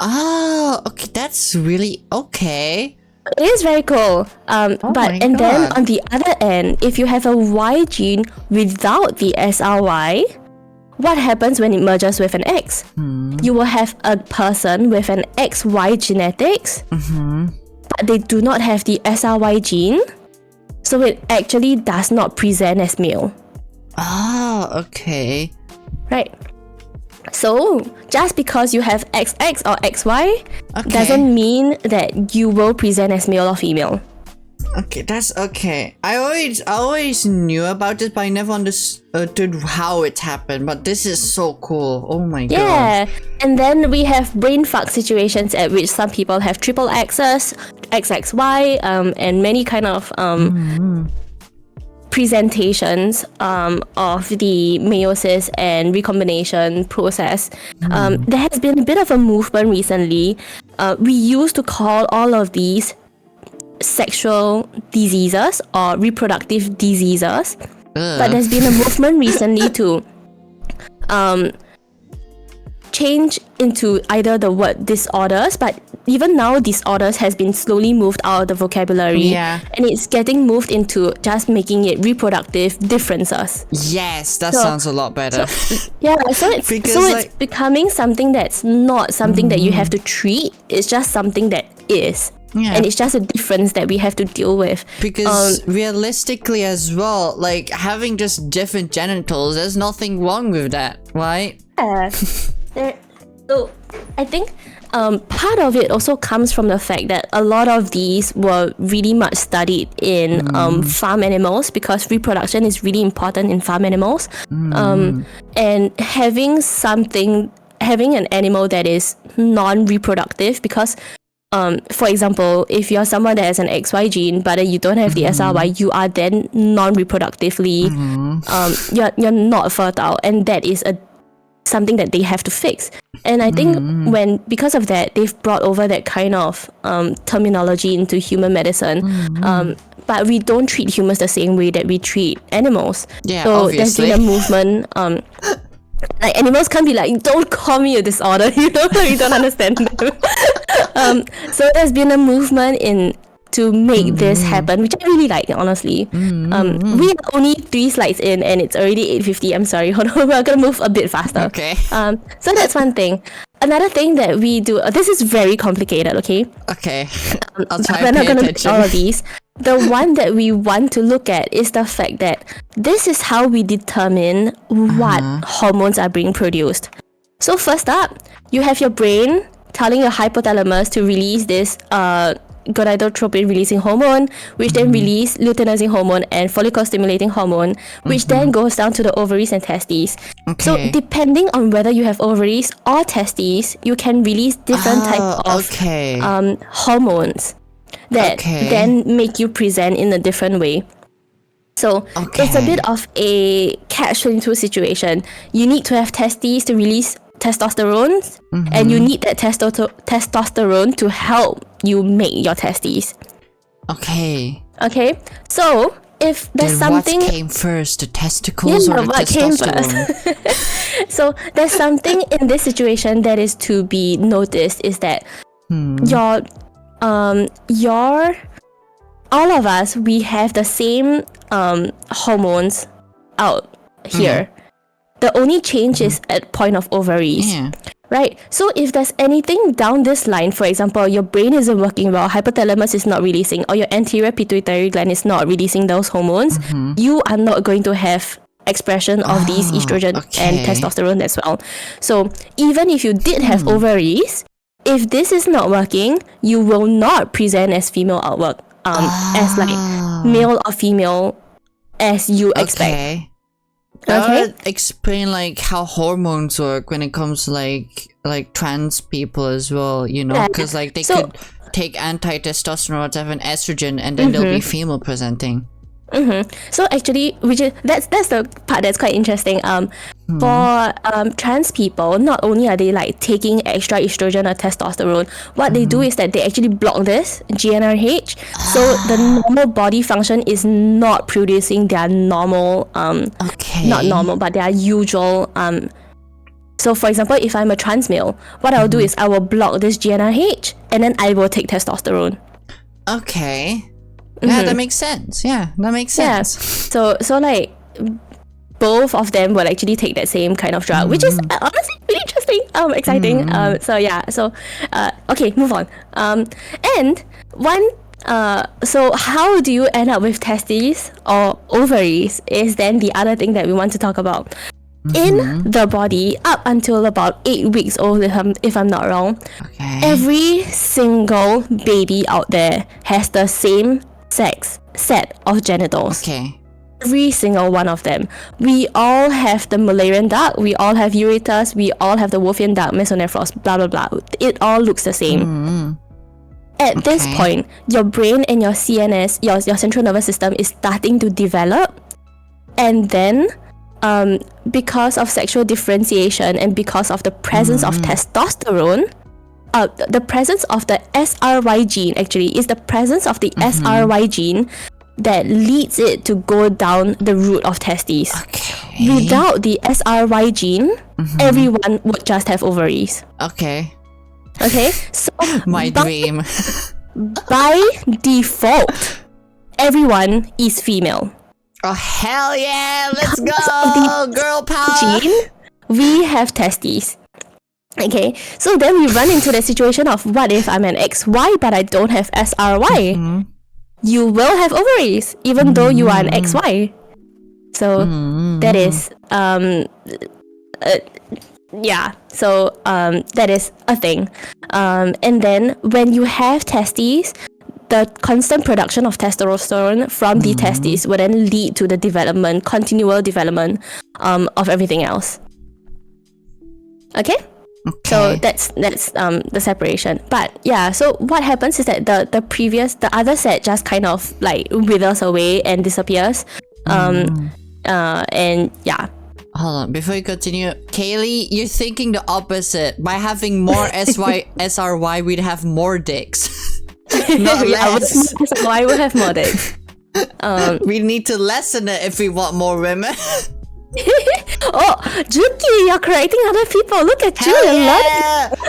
Okay, that's really okay. It is very cool. Then on the other end, if you have a Y gene without the SRY, what happens when it merges with an X? You will have a person with an XY genetics, but they do not have the SRY gene, so it actually does not present as male. Okay. Right. So, just because you have XX or XY doesn't mean that you will present as male or female. Okay, that's okay. I always knew about it, but I never understood how it happened. But this is so cool. Oh my god. Yeah, and then we have brain fuck situations at which some people have triple X's, XXY, and many kind of presentations of the meiosis and recombination process. There has been a bit of a movement recently. We used to call all of these sexual diseases or reproductive diseases, but there's been a movement recently to change into either the word disorders, but even now disorders has been slowly moved out of the vocabulary, and it's getting moved into just making it reproductive differences. Yes, that sounds a lot better. So it's becoming something that's not something that you have to treat. It's just something that is. And it's just a difference that we have to deal with. Because realistically as well, like having just different genitals, there's nothing wrong with that, right? So I think part of it also comes from the fact that a lot of these were really much studied in farm animals, because reproduction is really important in farm animals. And having an animal that is non-reproductive, because for example, if you're someone that has an XY gene but you don't have the SRY, you are then non-reproductively you're not fertile, and that is something that they have to fix. And I think because of that, they've brought over that kind of terminology into human medicine. But we don't treat humans the same way that we treat animals. So obviously. There's been a movement. Like animals can't be like, don't call me a disorder, you know, we don't understand them. So there's been a movement to make this happen, which I really like, honestly. We are only 3 slides in and it's already 8:50. I'm sorry, hold on, we're gonna move a bit faster. Okay. So that's one thing. Another thing that we do, this is very complicated, okay? Okay. I'll try we're to not pay gonna attention. look at all of these. The one that we want to look at is the fact that this is how we determine what hormones are being produced. So first up, you have your brain telling your hypothalamus to release this gonadotropin releasing hormone, which then release luteinizing hormone and follicle stimulating hormone, which then goes down to the ovaries and testes. So depending on whether you have ovaries or testes, you can release different type of hormones that then make you present in a different way. So it's a bit of a catch-22 situation. You need to have testes to release testosterone, and you need that testosterone to help you make your testes. Okay. So if there's something, what came first, the testicles or the testosterone? So there's something in this situation that is to be noticed, is that all of us, we have the same hormones out here. The only change is at point of ovaries. right? So if there's anything down this line, for example, your brain isn't working well, hypothalamus is not releasing, or your anterior pituitary gland is not releasing those hormones, you are not going to have expression of these estrogen and testosterone as well. So even if you did have ovaries, if this is not working, you will not present as female outwork, as like male or female as you expect. That would explain like how hormones work when it comes to like trans people as well, you know, because like they could take anti-testosterone or whatever, estrogen, and then they'll be female presenting. So actually, that's the part that's quite interesting. For trans people, not only are they like taking extra estrogen or testosterone, what they do is that they actually block this GnRH, so the normal body function is not producing their normal, not normal, but their usual. So for example, if I'm a trans male, what I'll do is I will block this GnRH, and then I will take testosterone. Okay. Yeah, that makes sense. Yeah, that makes sense. So like both of them will actually take that same kind of drug, which is honestly really interesting, exciting. Okay, move on. And one so how do you end up with testes or ovaries is then the other thing that we want to talk about. In the body, up until about 8 weeks old, if I'm not wrong, every single baby out there has the same sex set of genitals. Every single one of them. We all have the Mullerian duct, we all have ureters, we all have the Wolffian duct, mesonephros, blah blah blah. It all looks the same. At this point, your brain and your CNS, your central nervous system is starting to develop, and then because of sexual differentiation and because of the presence of testosterone, the presence of the SRY gene actually is the presence of the SRY gene that leads it to go down the route of testes. Without the SRY gene, everyone would just have ovaries. Okay, so my dream. By default, everyone is female. Oh hell yeah, let's go, girl power. Gene, we have testes. Okay, so then we run into the situation of what if I'm an XY but I don't have SRY? You will have ovaries even though you are an XY. So that is that is a thing. And then when you have testes, the constant production of testosterone from the testes will then lead to the continual development of everything else. Okay? So that's the separation. But yeah, so what happens is that the other set just kind of like withers away and disappears. And yeah. Hold on, before you continue, Kaylee, you're thinking the opposite. By having more SRY, we'd have more dicks. Not less. SRY would have more dicks. We need to lessen it if we want more women. Oh, Juki, you're correcting other people. Look at you.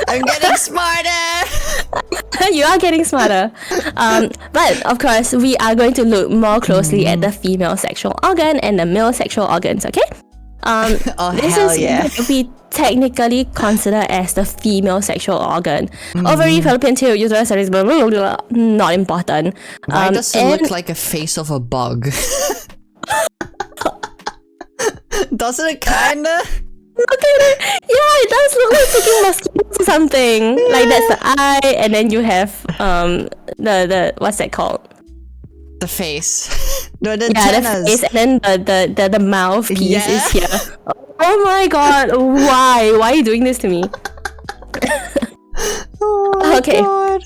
I'm getting smarter. You are getting smarter. But of course, we are going to look more closely at the female sexual organ and the male sexual organs, okay? This is what we technically consider as the female sexual organ. Ovary, fallopian tube, uterus, cervix, blah, blah, blah, blah, not important. Why does it look like a face of a bug? Doesn't it kinda? Look at it. Yeah, it does look like taking mosquitoes or something. Yeah. Like that's the eye, and then you have the what's that called? The face. The face, and then the mouth piece is here. Oh my god! Why are you doing this to me? Okay. God.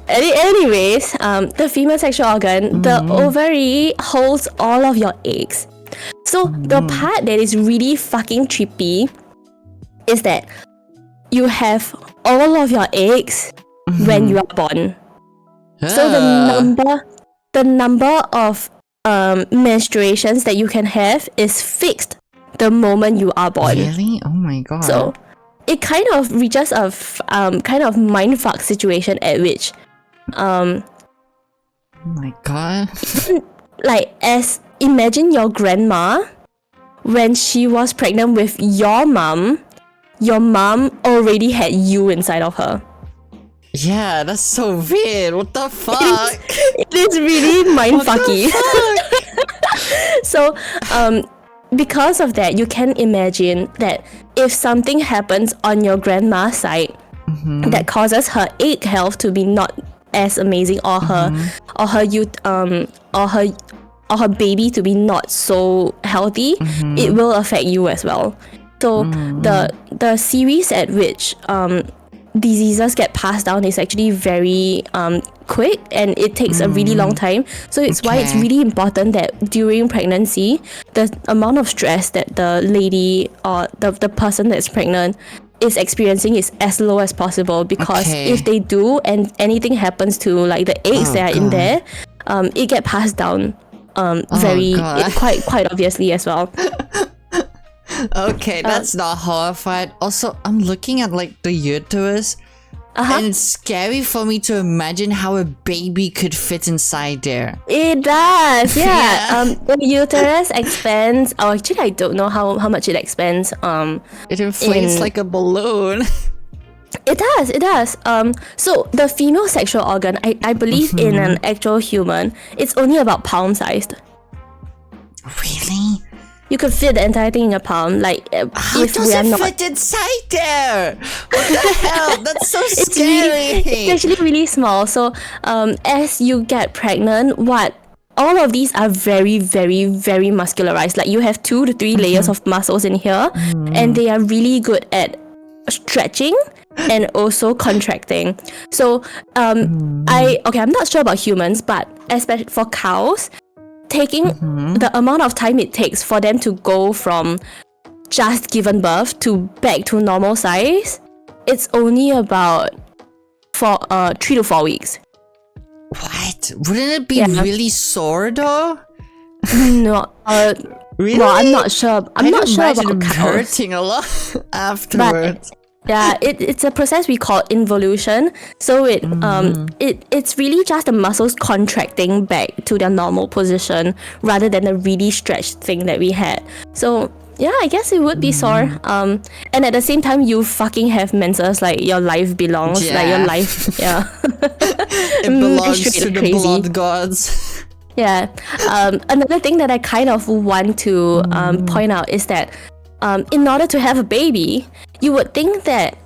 Anyways, the female sexual organ, the ovary holds all of your eggs. So the part that is really fucking trippy is that you have all of your eggs when you are born. So the number of menstruations that you can have is fixed the moment you are born. Really? Oh my god. So it kind of reaches a kind of mindfuck situation at which oh my god. Like imagine your grandma when she was pregnant with your mom. your mom already had you inside of her. Yeah, that's so weird. What the fuck? It is really mindfucky. So, because of that, you can imagine that if something happens on your grandma's side that causes her egg health to be not as amazing, or her baby to be not so healthy, it will affect you as well. So the series at which diseases get passed down is actually very quick, and it takes a really long time. So it's why it's really important that during pregnancy, the amount of stress that the lady or the person that's pregnant is experiencing is as low as possible, because if they do and anything happens to like the eggs that are in there, it get passed down quite obviously as well. Okay, that's not horrified. Also, I'm looking at like the uterus, and it's scary for me to imagine how a baby could fit inside there. It does, yeah. The uterus expands. Oh, actually, I don't know how much it expands. It inflates like a balloon. It does. So the female sexual organ, I believe in an actual human, it's only about palm-sized. Really? You could fit the entire thing in a palm. Like, how does it fit inside there? What the hell? That's so scary. It's actually really small. So, as you get pregnant, all of these are very, very, very muscularized. Like, you have 2 to 3 layers of muscles in here, and they are really good at stretching and also contracting. So, I'm not sure about humans, but especially for cows, taking the amount of time it takes for them to go from just given birth to back to normal size, it's only about 3 to 4 weeks. What? Wouldn't it be really sore though? No. Really? Well, I'm not sure. I'm not sure about cows. Hurting a lot afterwards. Yeah, it's a process we call involution. So it's really just the muscles contracting back to their normal position rather than the really stretched thing that we had. So yeah, I guess it would be sore. And at the same time, you fucking have menses, like your life belongs. Yeah. Like your life, yeah. It belongs to the blood gods. Yeah. Another thing that I kind of want to point out is that in order to have a baby, you would think that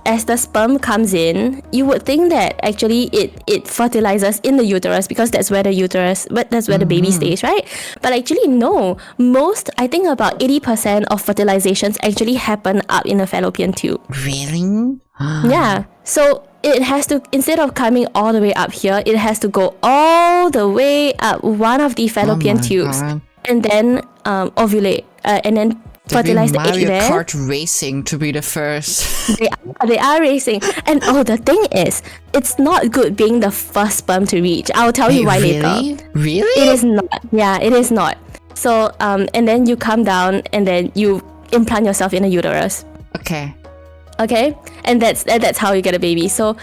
as the sperm comes in, you would think that actually it fertilizes in the uterus, because that's where the baby stays, right? But actually no. I think about 80% of fertilizations actually happen up in the fallopian tube. Really? Yeah. So it has to, instead of coming all the way up here, it has to go all the way up one of the fallopian tubes, and then ovulate, and then fertilize the egg there. Mario Kart racing to be the first. They are racing. And the thing is, it's not good being the first sperm to reach. I'll tell you why later. Really? It is not. Yeah, it is not. So, and then you come down and then you implant yourself in a uterus. Okay, and that's how you get a baby. So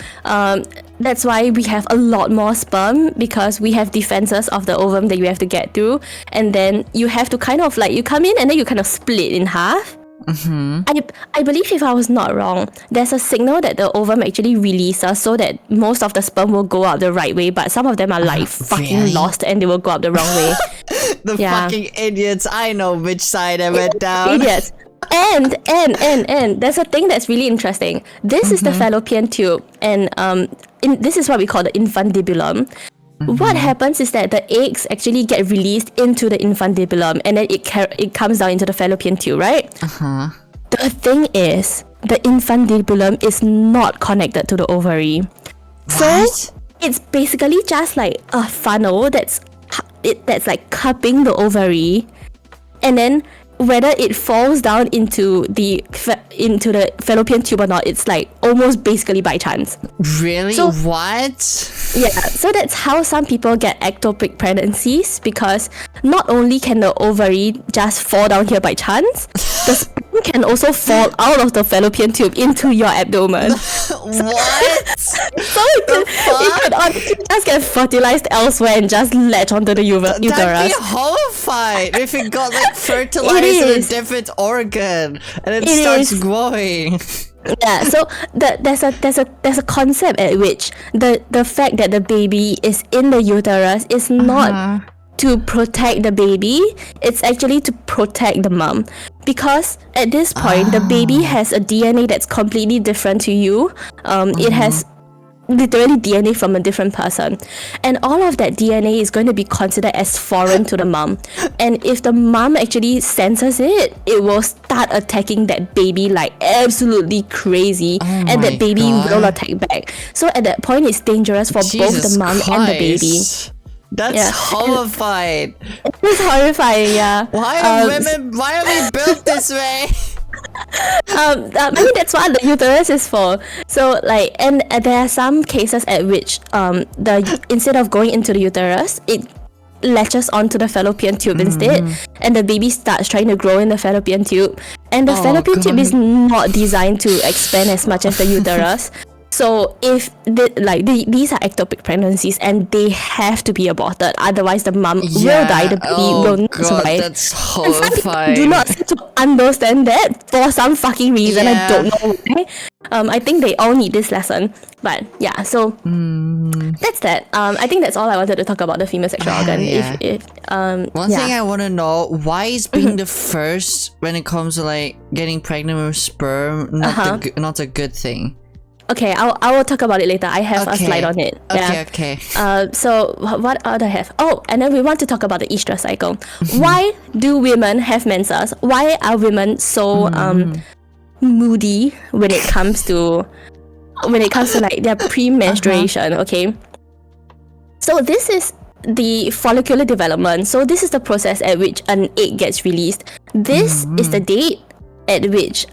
that's why we have a lot more sperm, because we have defenses of the ovum that you have to get through, and then you have to kind of like, you come in and then you kind of split in half. I believe, if I was not wrong, there's a signal that the ovum actually releases so that most of the sperm will go out the right way, but some of them are like fucking lost and they will go out the wrong way. The fucking idiots. I know which side I went down. Idiots. And there's a thing that's really interesting. This is the fallopian tube, and this is what we call the infundibulum. What happens is that the eggs actually get released into the infundibulum, and then it comes down into the fallopian tube, right? The thing is, the infundibulum is not connected to the ovary. So it's basically just like a funnel that's like cupping the ovary, and then whether it falls down into the fallopian tube or not, it's like almost basically by chance. Really? So, what? Yeah, so that's how some people get ectopic pregnancies, because not only can the ovary just fall down here by chance, the sperm can also fall out of the fallopian tube into your abdomen. What? So it could honestly just get fertilized elsewhere and just latch onto the uterus. That'd be horrified if it got like fertilized in a different organ and it starts growing. Yeah, so there's a concept at which the fact that the baby is in the uterus is not to protect the baby, it's actually to protect the mom. Because at this point, the baby has a DNA that's completely different to you. It has literally DNA from a different person. And all of that DNA is going to be considered as foreign to the mom. And if the mom actually senses it, it will start attacking that baby like absolutely crazy. And that baby will attack back. So at that point, it's dangerous for both the mom and the baby. That's horrifying. It's horrifying, yeah. Why are we built this way? Maybe that's what the uterus is for. So like, and there are some cases at which instead of going into the uterus, it latches onto the fallopian tube instead, and the baby starts trying to grow in the fallopian tube, and the fallopian tube is not designed to expand as much as the uterus. So if these are ectopic pregnancies and they have to be aborted, otherwise the mom will die, the baby will not survive. That's horrifying. Do not seem to understand that for some fucking reason. I don't know why. I think they all need this lesson. But yeah, so that's that. I think that's all I wanted to talk about the female sexual organ. One thing I want to know, why is being the first when it comes to like getting pregnant with sperm not a good thing? Okay, I will talk about it later. I have a slide on it. Okay. So what other have? Oh, and then we want to talk about the estrous cycle. Why do women have menses? Why are women so moody when it comes to like their pre-menstruation? Okay. So this is the follicular development. So this is the process at which an egg gets released. This is the date at which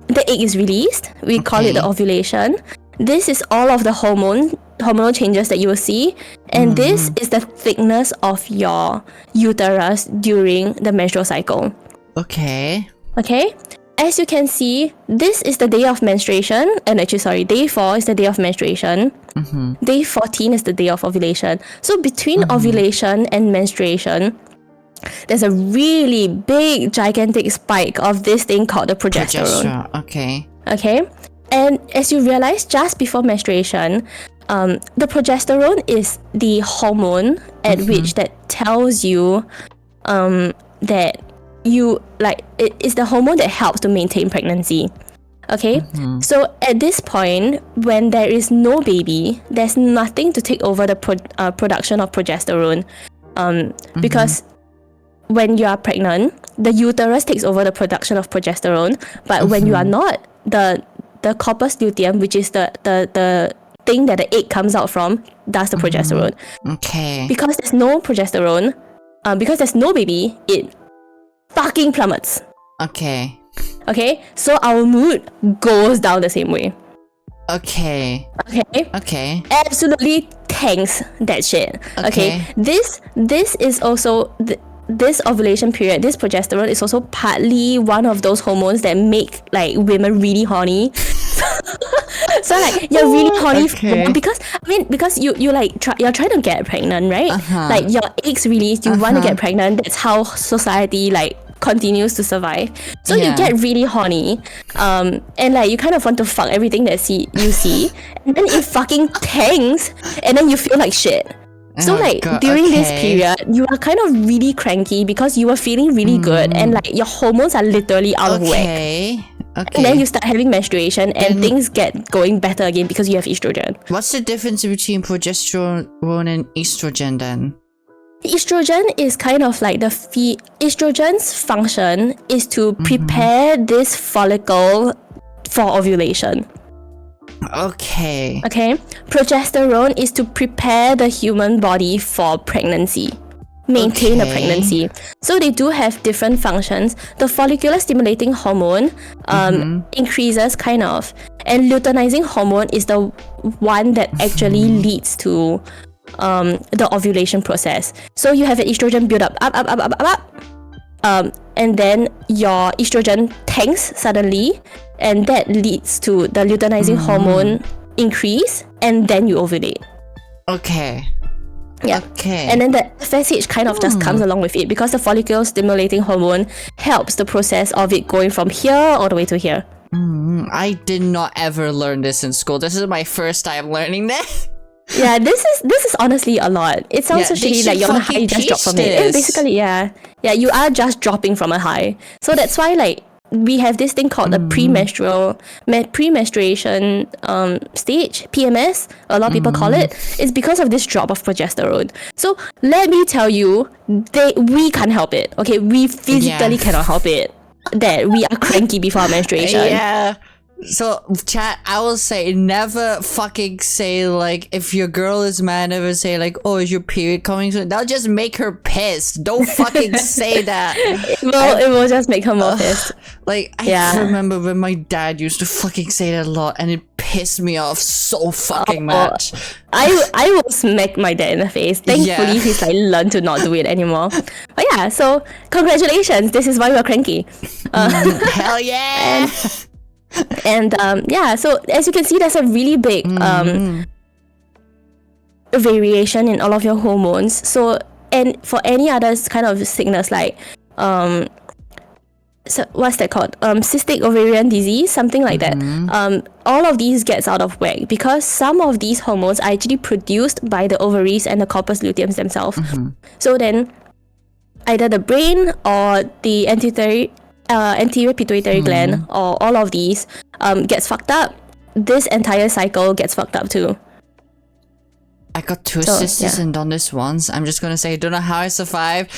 the egg is released. We call it the ovulation. This is all of the hormonal changes that you will see, and this is the thickness of your uterus during the menstrual cycle. Okay. As you can see, this is the day of menstruation, and actually, sorry, day 4 is the day of menstruation. Day 14 is the day of ovulation. So between ovulation and menstruation, there's a really big, gigantic spike of this thing called the progesterone. Okay. And as you realize, just before menstruation, the progesterone is the hormone at which that tells you that you it is the hormone that helps to maintain pregnancy. Okay, so at this point, when there is no baby, there's nothing to take over the production of progesterone, because when you are pregnant, the uterus takes over the production of progesterone, but when you are not, the corpus luteum, which is the thing that the egg comes out from, does the progesterone. Because there's no progesterone, because there's no baby, it fucking plummets. Okay, so our mood goes down the same way. Okay. Absolutely tanks that shit. Okay. This is also this ovulation period, this progesterone is also partly one of those hormones that make like women really horny. So like you're really horny because you're trying to get pregnant, right? Like your eggs released, you want to get pregnant. That's how society like continues to survive. So you get really horny, and like you kind of want to fuck everything that you see, and then it fucking tanks, and then you feel like shit. So during this period, you are kind of really cranky because you are feeling really good, and like your hormones are literally out of whack. And then you start having menstruation, and things get going better again because you have estrogen. What's the difference between progesterone and estrogen then? Estrogen is kind of like estrogen's function is to prepare this follicle for ovulation. Okay. Progesterone is to prepare the human body for pregnancy, maintain a pregnancy. So they do have different functions. The follicular stimulating hormone increases kind of, and luteinizing hormone is the one that actually leads to the ovulation process. So you have an estrogen build up, and then your estrogen tanks suddenly, and that leads to the luteinizing hormone increase, and then you ovulate. Okay. Yeah. Okay. And then the FSH kind of just comes along with it, because the follicle stimulating hormone helps the process of it going from here all the way to here. I did not ever learn this in school. This is my first time learning that. Yeah, this is honestly a lot. It sounds so shitty, like you're on a high, you just drop from it. Basically, yeah, you are just dropping from a high. So that's why, like, we have this thing called the premenstruation stage, PMS, a lot of people call it. It's because of this drop of progesterone. So let me tell you, we can't help it. Okay, we physically cannot help it that we are cranky before menstruation. Yeah. So, chat, I will say, never fucking say, like, if your girl is mad, never say, like, oh, is your period coming soon? That'll just make her pissed. Don't fucking say that. It will just make her more pissed. Like, I remember when my dad used to fucking say that a lot, and it pissed me off so fucking much. I will smack my dad in the face. Thankfully, he's like learned to not do it anymore. But yeah, so congratulations. This is why we're cranky. Hell yeah! And so as you can see, there's a really big variation in all of your hormones. So, and for any other kind of sickness, like so what's that called? Cystic ovarian disease, something like that. All of these gets out of whack because some of these hormones are actually produced by the ovaries and the corpus luteum themselves. So then either the brain or the anterior pituitary gland, or all of these gets fucked up. This entire cycle gets fucked up too. I got two sisters and done this once. I'm just gonna say, I don't know how I survived.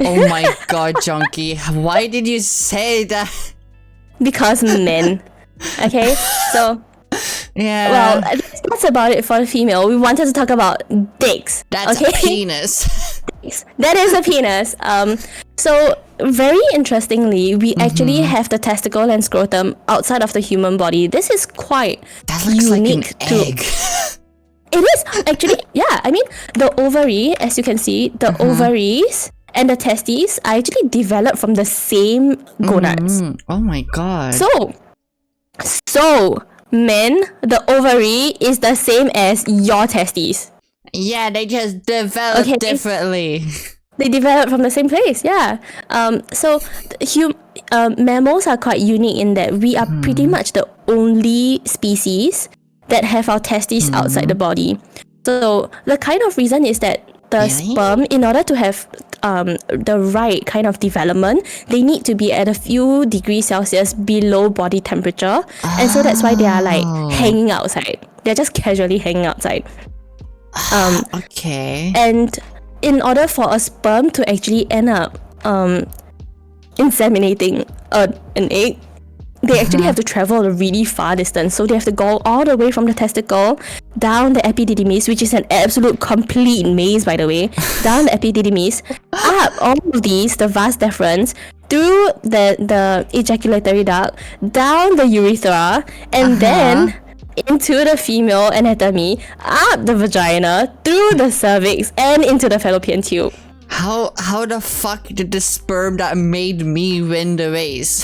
Oh my god, Juki, why did you say that? Because men. Okay, so yeah. Well, that's about it for the female. We wanted to talk about dicks. That's a penis. That is a penis. So very interestingly, we actually have the testicle and scrotum outside of the human body. This is quite unique like an egg. It is actually, yeah. I mean, the ovary, as you can see, the ovaries and the testes are actually developed from the same gonads. Oh my god. So men, the ovary is the same as your testes. Yeah, they just develop differently. They develop from the same place, yeah. So mammals are quite unique in that we are pretty much the only species that have our testes outside the body. So the kind of reason is that the sperm, in order to have the right kind of development, they need to be at a few degrees Celsius below body temperature. And so that's why they are like hanging outside. They're just casually hanging outside. And in order for a sperm to actually end up inseminating an egg, they actually have to travel a really far distance. So they have to go all the way from the testicle down the epididymis, which is an absolute complete maze, by the way, down the epididymis, up all of these, the vas deferens, through the ejaculatory duct, down the urethra, and then into the female anatomy, up the vagina, through the cervix, and into the fallopian tube. How the fuck did the sperm that made me win the race?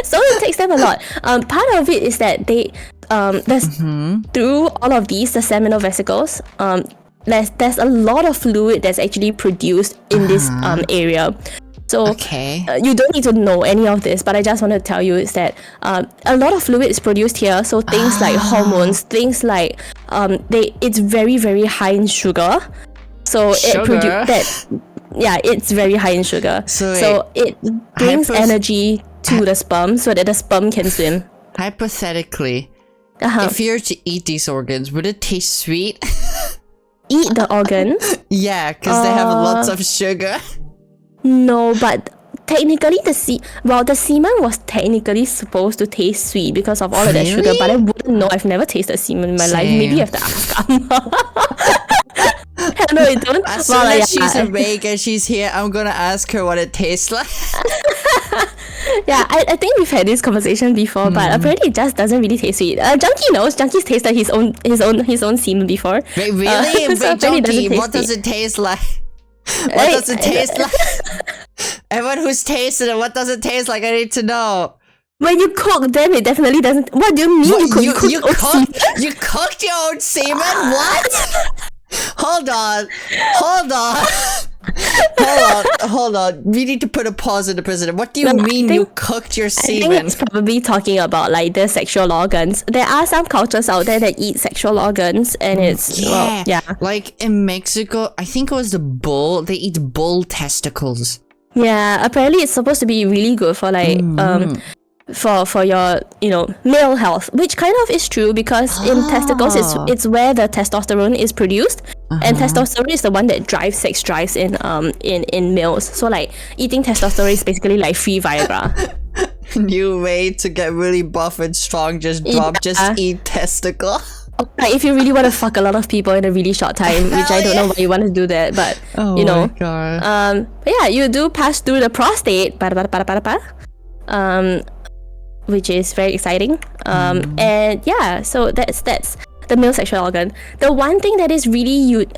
So it takes them a lot. Part of it is that they through all of these, the seminal vesicles, there's a lot of fluid that's actually produced in this area. So you don't need to know any of this, but I just want to tell you is that a lot of fluid is produced here. So things like hormones, things like it's very, very high in sugar. So it produces that. Yeah, it's very high in sugar. So it brings energy to the sperm so that the sperm can swim. Hypothetically, if you were to eat these organs, would it taste sweet? Eat the organs? Yeah, because they have lots of sugar. No, but technically the semen was technically supposed to taste sweet because of all of that sugar, but I wouldn't know. I've never tasted semen in my life. Maybe you have to ask Amma. No, I don't. As soon as she's awake and she's here, I'm gonna ask her what it tastes like. Yeah, I think we've had this conversation before, but apparently it just doesn't really taste sweet. Junkie knows. Junkie's tasted his own semen before. Wait, really? So Wait, Junkie, what does it taste like? What does it taste like? Everyone who's tasted it, what does it taste like? I need to know. When you cook them, it definitely doesn't. What do you mean you cooked your own semen? What? Hold on. Hold on. We need to put a pause in the president. What do you mean you cooked your semen? I think it's probably talking about like the sexual organs. There are some cultures out there that eat sexual organs, and it's like in Mexico, I think it was the bull. They eat bull testicles. Yeah, apparently it's supposed to be really good for like for your male health, which kind of is true because in testicles it's where the testosterone is produced, and testosterone is the one that drives sex drives in males. So like eating testosterone is basically like free Viagra. New way to get really buff and strong. Just eat testicle. Like if you really want to fuck a lot of people in a really short time, which I don't know why you want to do that, but my God. But yeah, you do pass through the prostate, which is very exciting. And yeah, so that's the male sexual organ. The one thing that is really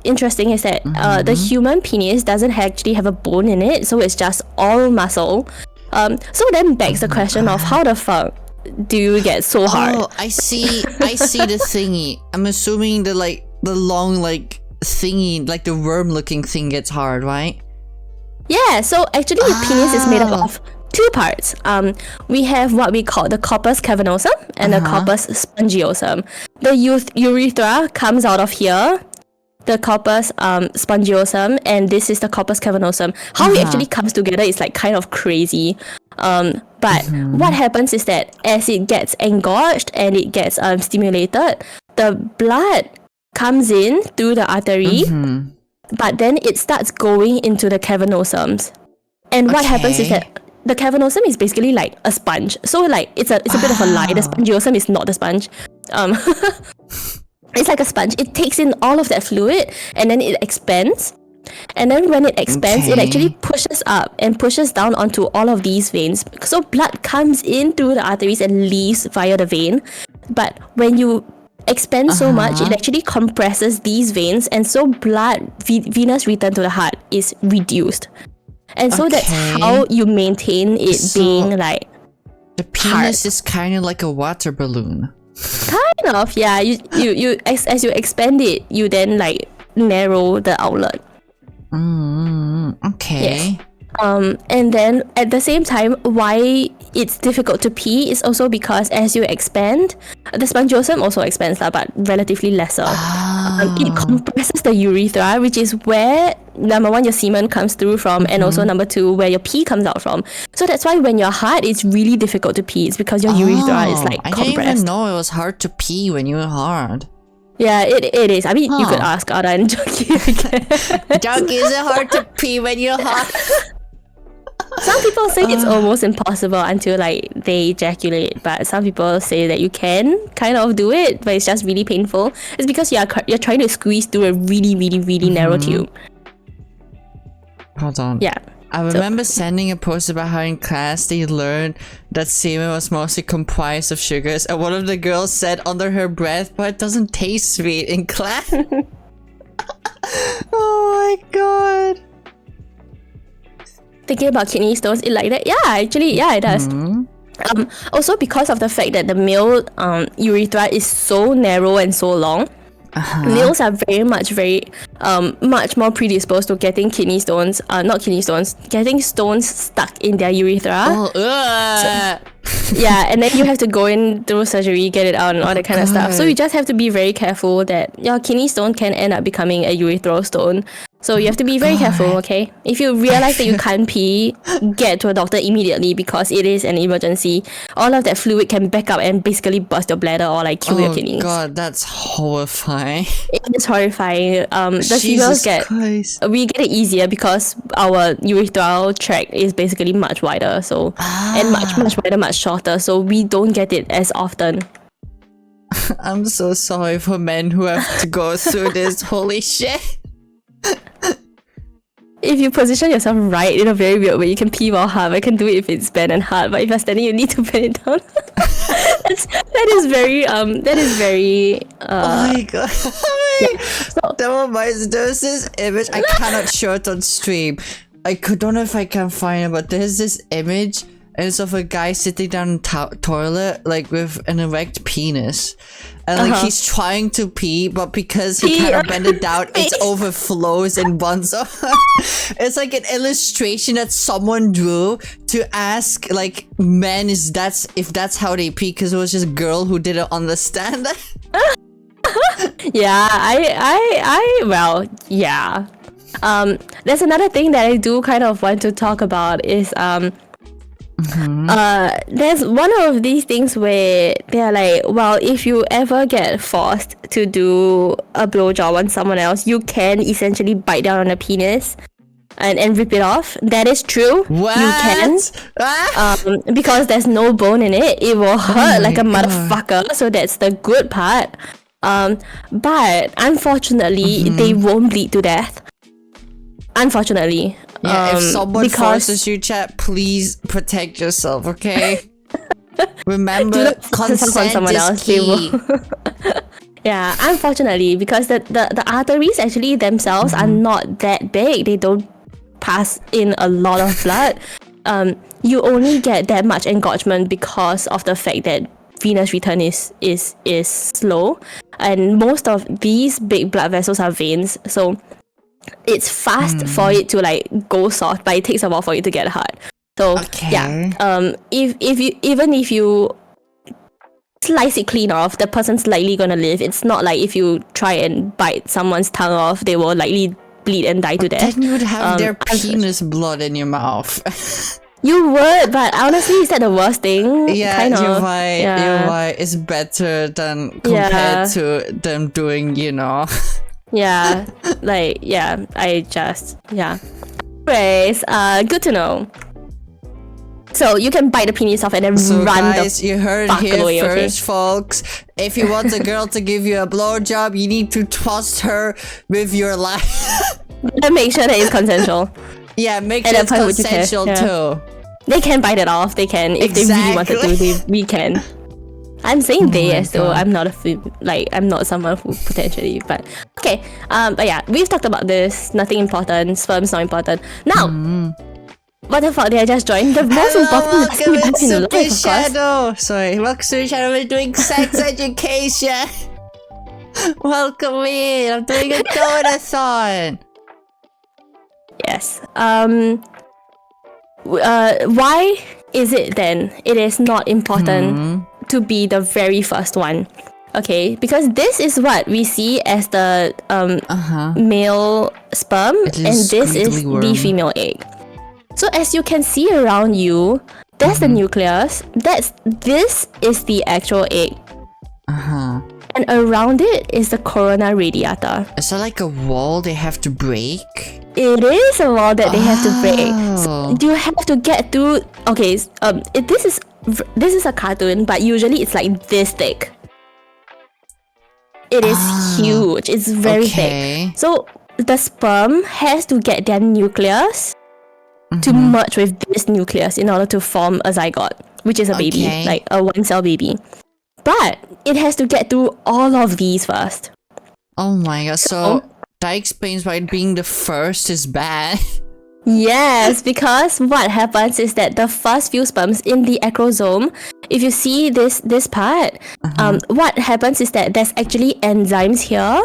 interesting is that the human penis doesn't actually have a bone in it, so it's just all muscle. So then begs the question of how the fuck do you get so hard? Oh, I see the thingy. I'm assuming the long thingy, like the worm looking thing gets hard, right? Yeah, so actually the penis is made up of two parts. We have what we call the corpus cavernosum and the corpus spongiosum. The urethra comes out of here, the corpus spongiosum, and this is the corpus cavernosum. How it actually comes together is like kind of crazy. But what happens is that as it gets engorged and it gets stimulated, the blood comes in through the artery, but then it starts going into the cavernosums. And what happens is that the cavernosum is basically like a sponge. So like it's a bit of a lie. The spongiosum is not a sponge. It's like a sponge. It takes in all of that fluid and then it expands. And then when it expands, it actually pushes up and pushes down onto all of these veins. So blood comes in through the arteries and leaves via the vein. But when you expand so much, it actually compresses these veins, and so blood, venous return to the heart is reduced. And so that's how you maintain it being like the penis is kind of like a water balloon. Kind of, yeah. You as you expand it, you then like narrow the outlet. Okay. Yes. And then at the same time, why it's difficult to pee is also because as you expand, the spongiosum also expands, but relatively lesser. It compresses the urethra, which is where number one, your semen comes through from, and also number two, where your pee comes out from. So that's why when you're hard, it's really difficult to pee. It's because your urethra is like compressed. I didn't even know it was hard to pee when you were hard. Yeah, it is. I mean, you could ask Ada and Juki. Juki, is it hard to pee when you're hard? Some people say it's almost impossible until like they ejaculate, but some people say that you can kind of do it, but it's just really painful. It's because you're trying to squeeze through a really, really, really narrow tube. Hold on. Yeah. I remember sending a post about how in class they learned that semen was mostly comprised of sugars, and one of the girls said under her breath, "But it doesn't taste sweet" in class. Oh my god. Thinking about kidney stones, it like that? Yeah, actually, yeah, it does. Also because of the fact that the male urethra is so narrow and so long, males are much more predisposed to getting getting stones stuck in their urethra. Yeah, and then you have to go in through surgery, get it out and all that kind of stuff. So you just have to be very careful that your kidney stone can end up becoming a urethral stone. So you have to be very careful, okay? If you realize that you can't pee, get to a doctor immediately because it is an emergency. All of that fluid can back up and basically burst your bladder or like kill your kidneys. Oh god, that's horrifying. It is horrifying. The females we get it easier because our urethral tract is basically much wider, so and much wider, much shorter, so we don't get it as often. I'm so sorry for men who have to go through this. Holy shit. if you position yourself right in a very weird way, you can pee more hard. I can do it if it's bent and hard, but if you're standing, you need to bend it down. that is very oh my god. Yeah. So, there's this image, I cannot show it on stream. I don't know if I can find it, but there's this image, and it's of a guy sitting down in toilet, like with an erect penis. And like he's trying to pee, but because he kind of bent it down, it overflows in one zone. It's like an illustration that someone drew to ask like men if that's how they pee, because it was just a girl who didn't understand that. Yeah. There's another thing that I do kind of want to talk about is there's one of these things where they're like, well, if you ever get forced to do a blowjob on someone else, you can essentially bite down on a penis and rip it off. That is true. What? You can. Because there's no bone in it. It will hurt like a motherfucker. So that's the good part. But unfortunately, they won't bleed to death. Unfortunately. Yeah, if someone forces you, chat, please protect yourself, okay? Remember, consent is key. Yeah, unfortunately, because the arteries actually themselves are not that big. They don't pass in a lot of blood. You only get that much engorgement because of the fact that venous return is slow, and most of these big blood vessels are veins. So it's fast for it to like go soft, but it takes a while for it to get hard. So yeah, if you slice it clean off, the person's likely gonna live. It's not like if you try and bite someone's tongue off, they will likely bleed and die to death. Then you would have their penis blood in your mouth. You would, but honestly, is that the worst thing? Yeah, kind of. You're right. It's better than compared to them doing, Yeah, like, yeah, Anyways, good to know. So you can bite the penis off and then run guys, you heard it here away, first, folks. If you want a girl to give you a blowjob, you need to trust her with your life. And make sure that it's consensual. Yeah, make sure it's consensual too. They can bite it off. They can, if they really wanted to. We can. I'm saying so I'm not I'm not someone who potentially, but okay. But yeah, we've talked about this. Nothing important. Sperm's not important. Now, what the fuck did I just join? The most important thing we have in life, of course. Sorry, welcome to the channel. We're doing sex education. Welcome in. I'm doing a donathon. Yes. Why is it then it is not important to be the very first one? Okay, because this is what we see as the male sperm, and this is the female egg. So as you can see around you, that's the nucleus. This is the actual egg. And around it is the corona radiata. Is that like a wall they have to break? It is a wall that they have to break. So you have to get through. Okay, this is a cartoon, but usually it's like this thick. It is huge. It's very thick. So the sperm has to get their nucleus to merge with this nucleus in order to form a zygote, which is a baby, like a one-cell baby. But it has to get through all of these first. Oh my god, so that explains why being the first is bad. Yes, because what happens is that the first few sperms in the acrosome, if you see this part, what happens is that there's actually enzymes here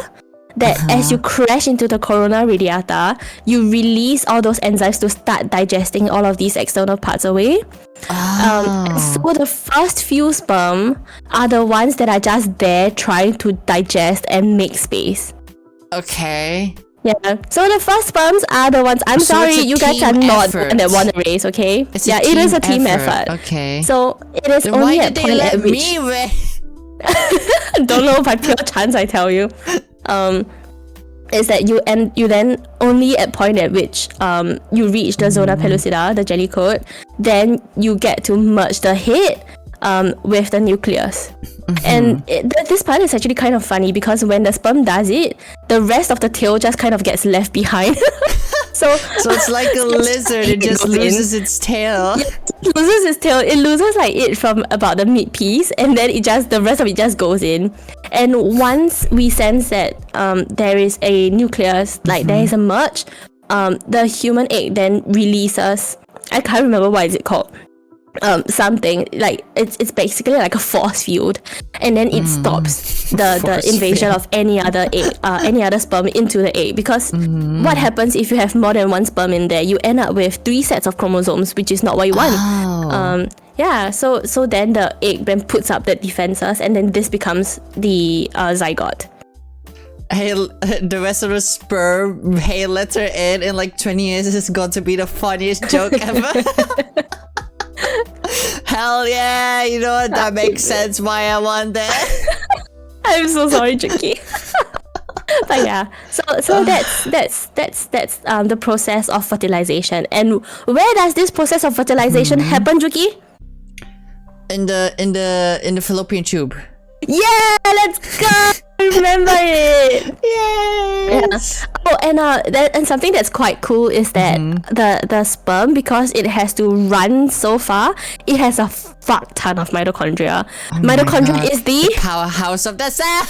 that as you crash into the corona radiata, you release all those enzymes to start digesting all of these external parts away. So the first few sperm are the ones that are just there trying to digest and make space. Okay. Yeah, so the first sperms are the ones. I'm sorry, you guys are not the one that won the race, okay? It is a team effort. Okay. So it is then only why a did point they let at which me win? don't know by pure chance, I tell you. Is that you then only at point at which you reach the zona pellucida, the jelly coat, then you get to merge the head with the nucleus. And this part is actually kind of funny because when the sperm does it, the rest of the tail just kind of gets left behind. So it's like a lizard. It just loses its tail. Yeah, it loses its tail. It loses like it from about the mid piece, and then the rest of it just goes in. And once we sense that there is a nucleus, like there is a merge, the human egg then releases. I can't remember what is it called. Something like it's basically like a force field, and then it stops the invasion of any other egg, any other sperm into the egg. Because what happens if you have more than one sperm in there? You end up with 3 sets of chromosomes, which is not what you want. Yeah, so then the egg then puts up the defenses, and then this becomes the zygote. Hey, the rest of the sperm, hey, let her in like 20 years is going to be the funniest joke ever. Hell yeah, you know what? That makes sense why I want that. I'm so sorry, Juki. But yeah, so that's the process of fertilization. And where does this process of fertilization happen, Juki? In the fallopian tube. Yeah, let's go. Remember it. Yes. Yeah. Oh, and something that's quite cool is that the sperm, because it has to run so far, it has a fuck ton of mitochondria. Mitochondria is the powerhouse of the cell.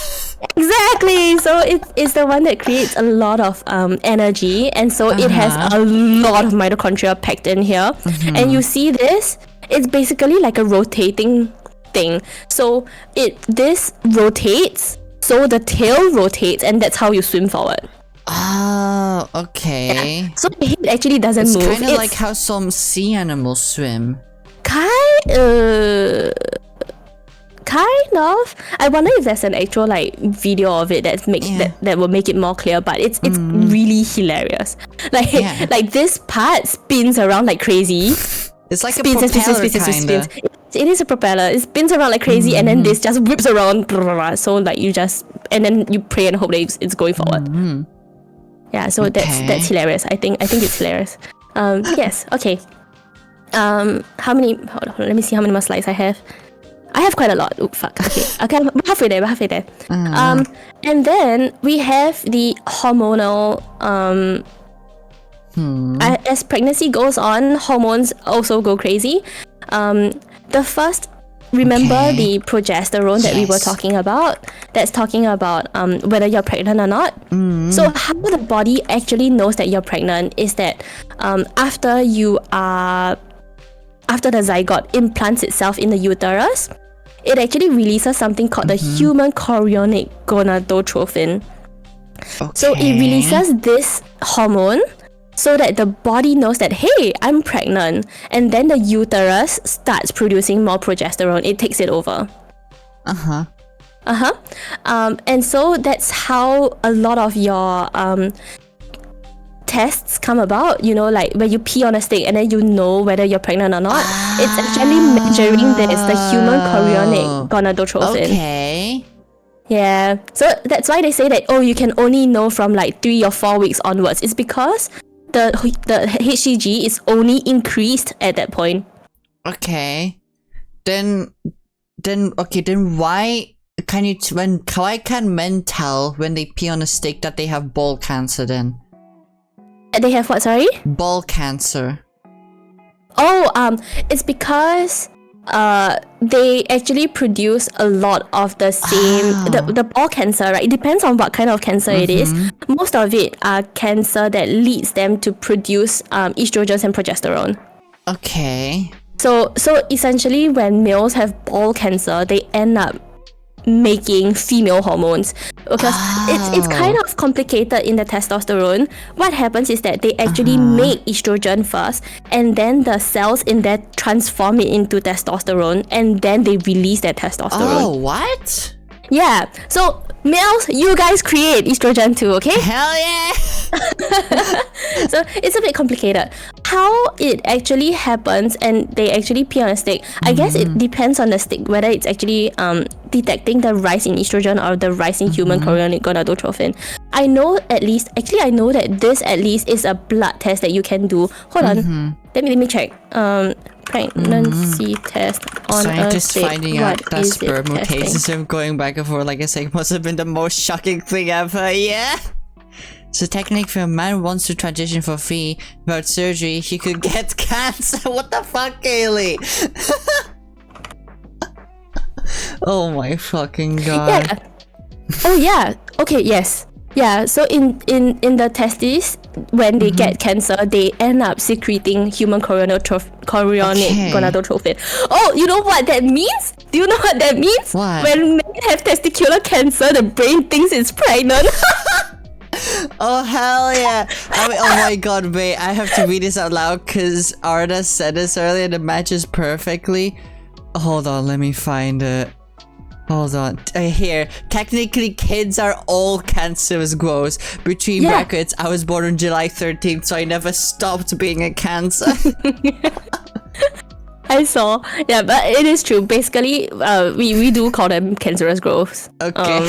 Exactly. So it's the one that creates a lot of energy, and so it has a lot of mitochondria packed in here. And you see this? It's basically like a rotating thing. So this rotates, so the tail rotates, and that's how you swim forward. Oh, okay. Yeah. So the head actually doesn't move. It's kind of like how some sea animals swim. Kind of. I wonder if there's an actual like video of it that will make it more clear. But it's really hilarious. Like this part spins around like crazy. It's like a propeller kinda. It is a propeller. It spins around like crazy, and then this just whips around. So like and then you pray and hope that it's going forward. Yeah. So that's hilarious. I think it's hilarious. Yes. Okay. How many? Hold on. Let me see how many more slides I have. I have quite a lot. Oh fuck. Okay. We're halfway there. And then we have the hormonal. As pregnancy goes on, hormones also go crazy. The first, remember the progesterone that we were talking about? That's talking about whether you're pregnant or not. So how the body actually knows that you're pregnant is that after the zygote implants itself in the uterus, it actually releases something called the human chorionic gonadotrophin. So it releases this hormone so that the body knows that, hey, I'm pregnant. And then the uterus starts producing more progesterone. It takes it over. And so that's how a lot of your tests come about. You know, like when you pee on a stick and then you know whether you're pregnant or not. It's actually measuring this, the human chorionic gonadotrophin. Okay. Yeah. So that's why they say that, you can only know from like 3 or 4 weeks onwards. It's because the HCG is only increased at that point. Okay. Then why can men tell when they pee on a stick that they have ball cancer then? They have what, sorry? Ball cancer. It's because they actually produce a lot of the same the ball cancer, right? It depends on what kind of cancer it is. Most of it are cancer that leads them to produce estrogens and progesterone. Okay. So essentially when males have ball cancer, they end up making female hormones because it's kind of complicated in the testosterone. What happens is that they actually make estrogen first, and then the cells in there transform it into testosterone, and then they release that testosterone. Oh, what? Yeah. So males, you guys create estrogen too, okay? Hell yeah! So it's a bit complicated. How it actually happens, and they actually pee on a stick, I guess it depends on the stick, whether it's actually detecting the rise in estrogen or the rise in human chorionic gonadotrophin. I know that this at least is a blood test that you can do. Hold on. Let me check. Pregnancy test on scientists a stick. Finding out that sperm mutations and going back and forth, like I say, must have been the most shocking thing ever. Yeah. So technically, if a man wants to transition for free without surgery, he could get cancer. What the fuck, Kaylee? Oh my fucking god. Yeah. Oh yeah. Okay. Yes. Yeah. So in the testes, when they get cancer, they end up secreting human chorionic gonadotrophin. Oh, you know what that means? Do you know what that means? What? When men have testicular cancer, the brain thinks it's pregnant. Oh hell yeah! I mean, oh my god, wait! I have to read this out loud because Arda said this earlier and it matches perfectly. Hold on, let me find it. Hold on. Here. Technically, kids are all cancerous growths. Between brackets, I was born on July 13th, so I never stopped being a cancer. I saw. Yeah, but it is true. Basically, we do call them cancerous growths. Okay.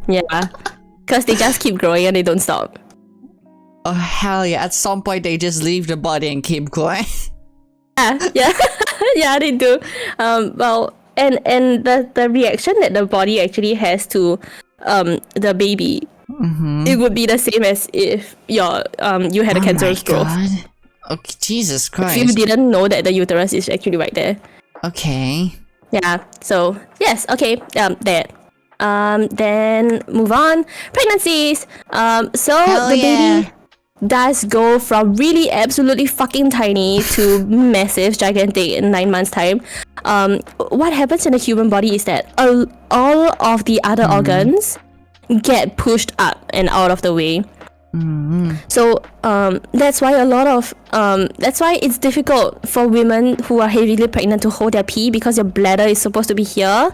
Yeah. Because they just keep growing and they don't stop. Oh hell yeah. At some point, they just leave the body and keep growing. Yeah. Yeah, they do. Well... And the reaction that the body actually has to the baby, it would be the same as if you had a cancerous growth. Okay, Jesus Christ. If you didn't know that the uterus is actually right there. Okay. Yeah. So yes. Okay. That. Then move on. Pregnancies. So Hell the yeah. baby does go from really absolutely fucking tiny to massive, gigantic in 9 months' time. What happens in the human body is that all of the other organs get pushed up and out of the way. So that's why that's why it's difficult for women who are heavily pregnant to hold their pee, because your bladder is supposed to be here,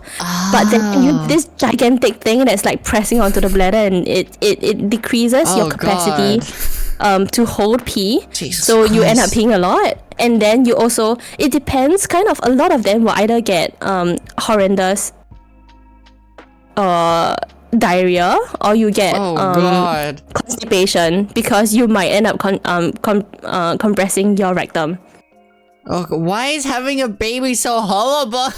but then you have this gigantic thing that's like pressing onto the bladder, and it decreases your capacity to hold pee. Jesus so Christ. You end up peeing a lot, and then you also, it depends, kind of, a lot of them will either get horrendous diarrhea, or you get constipation, because you might end up compressing your rectum. Oh, why is having a baby so horrible?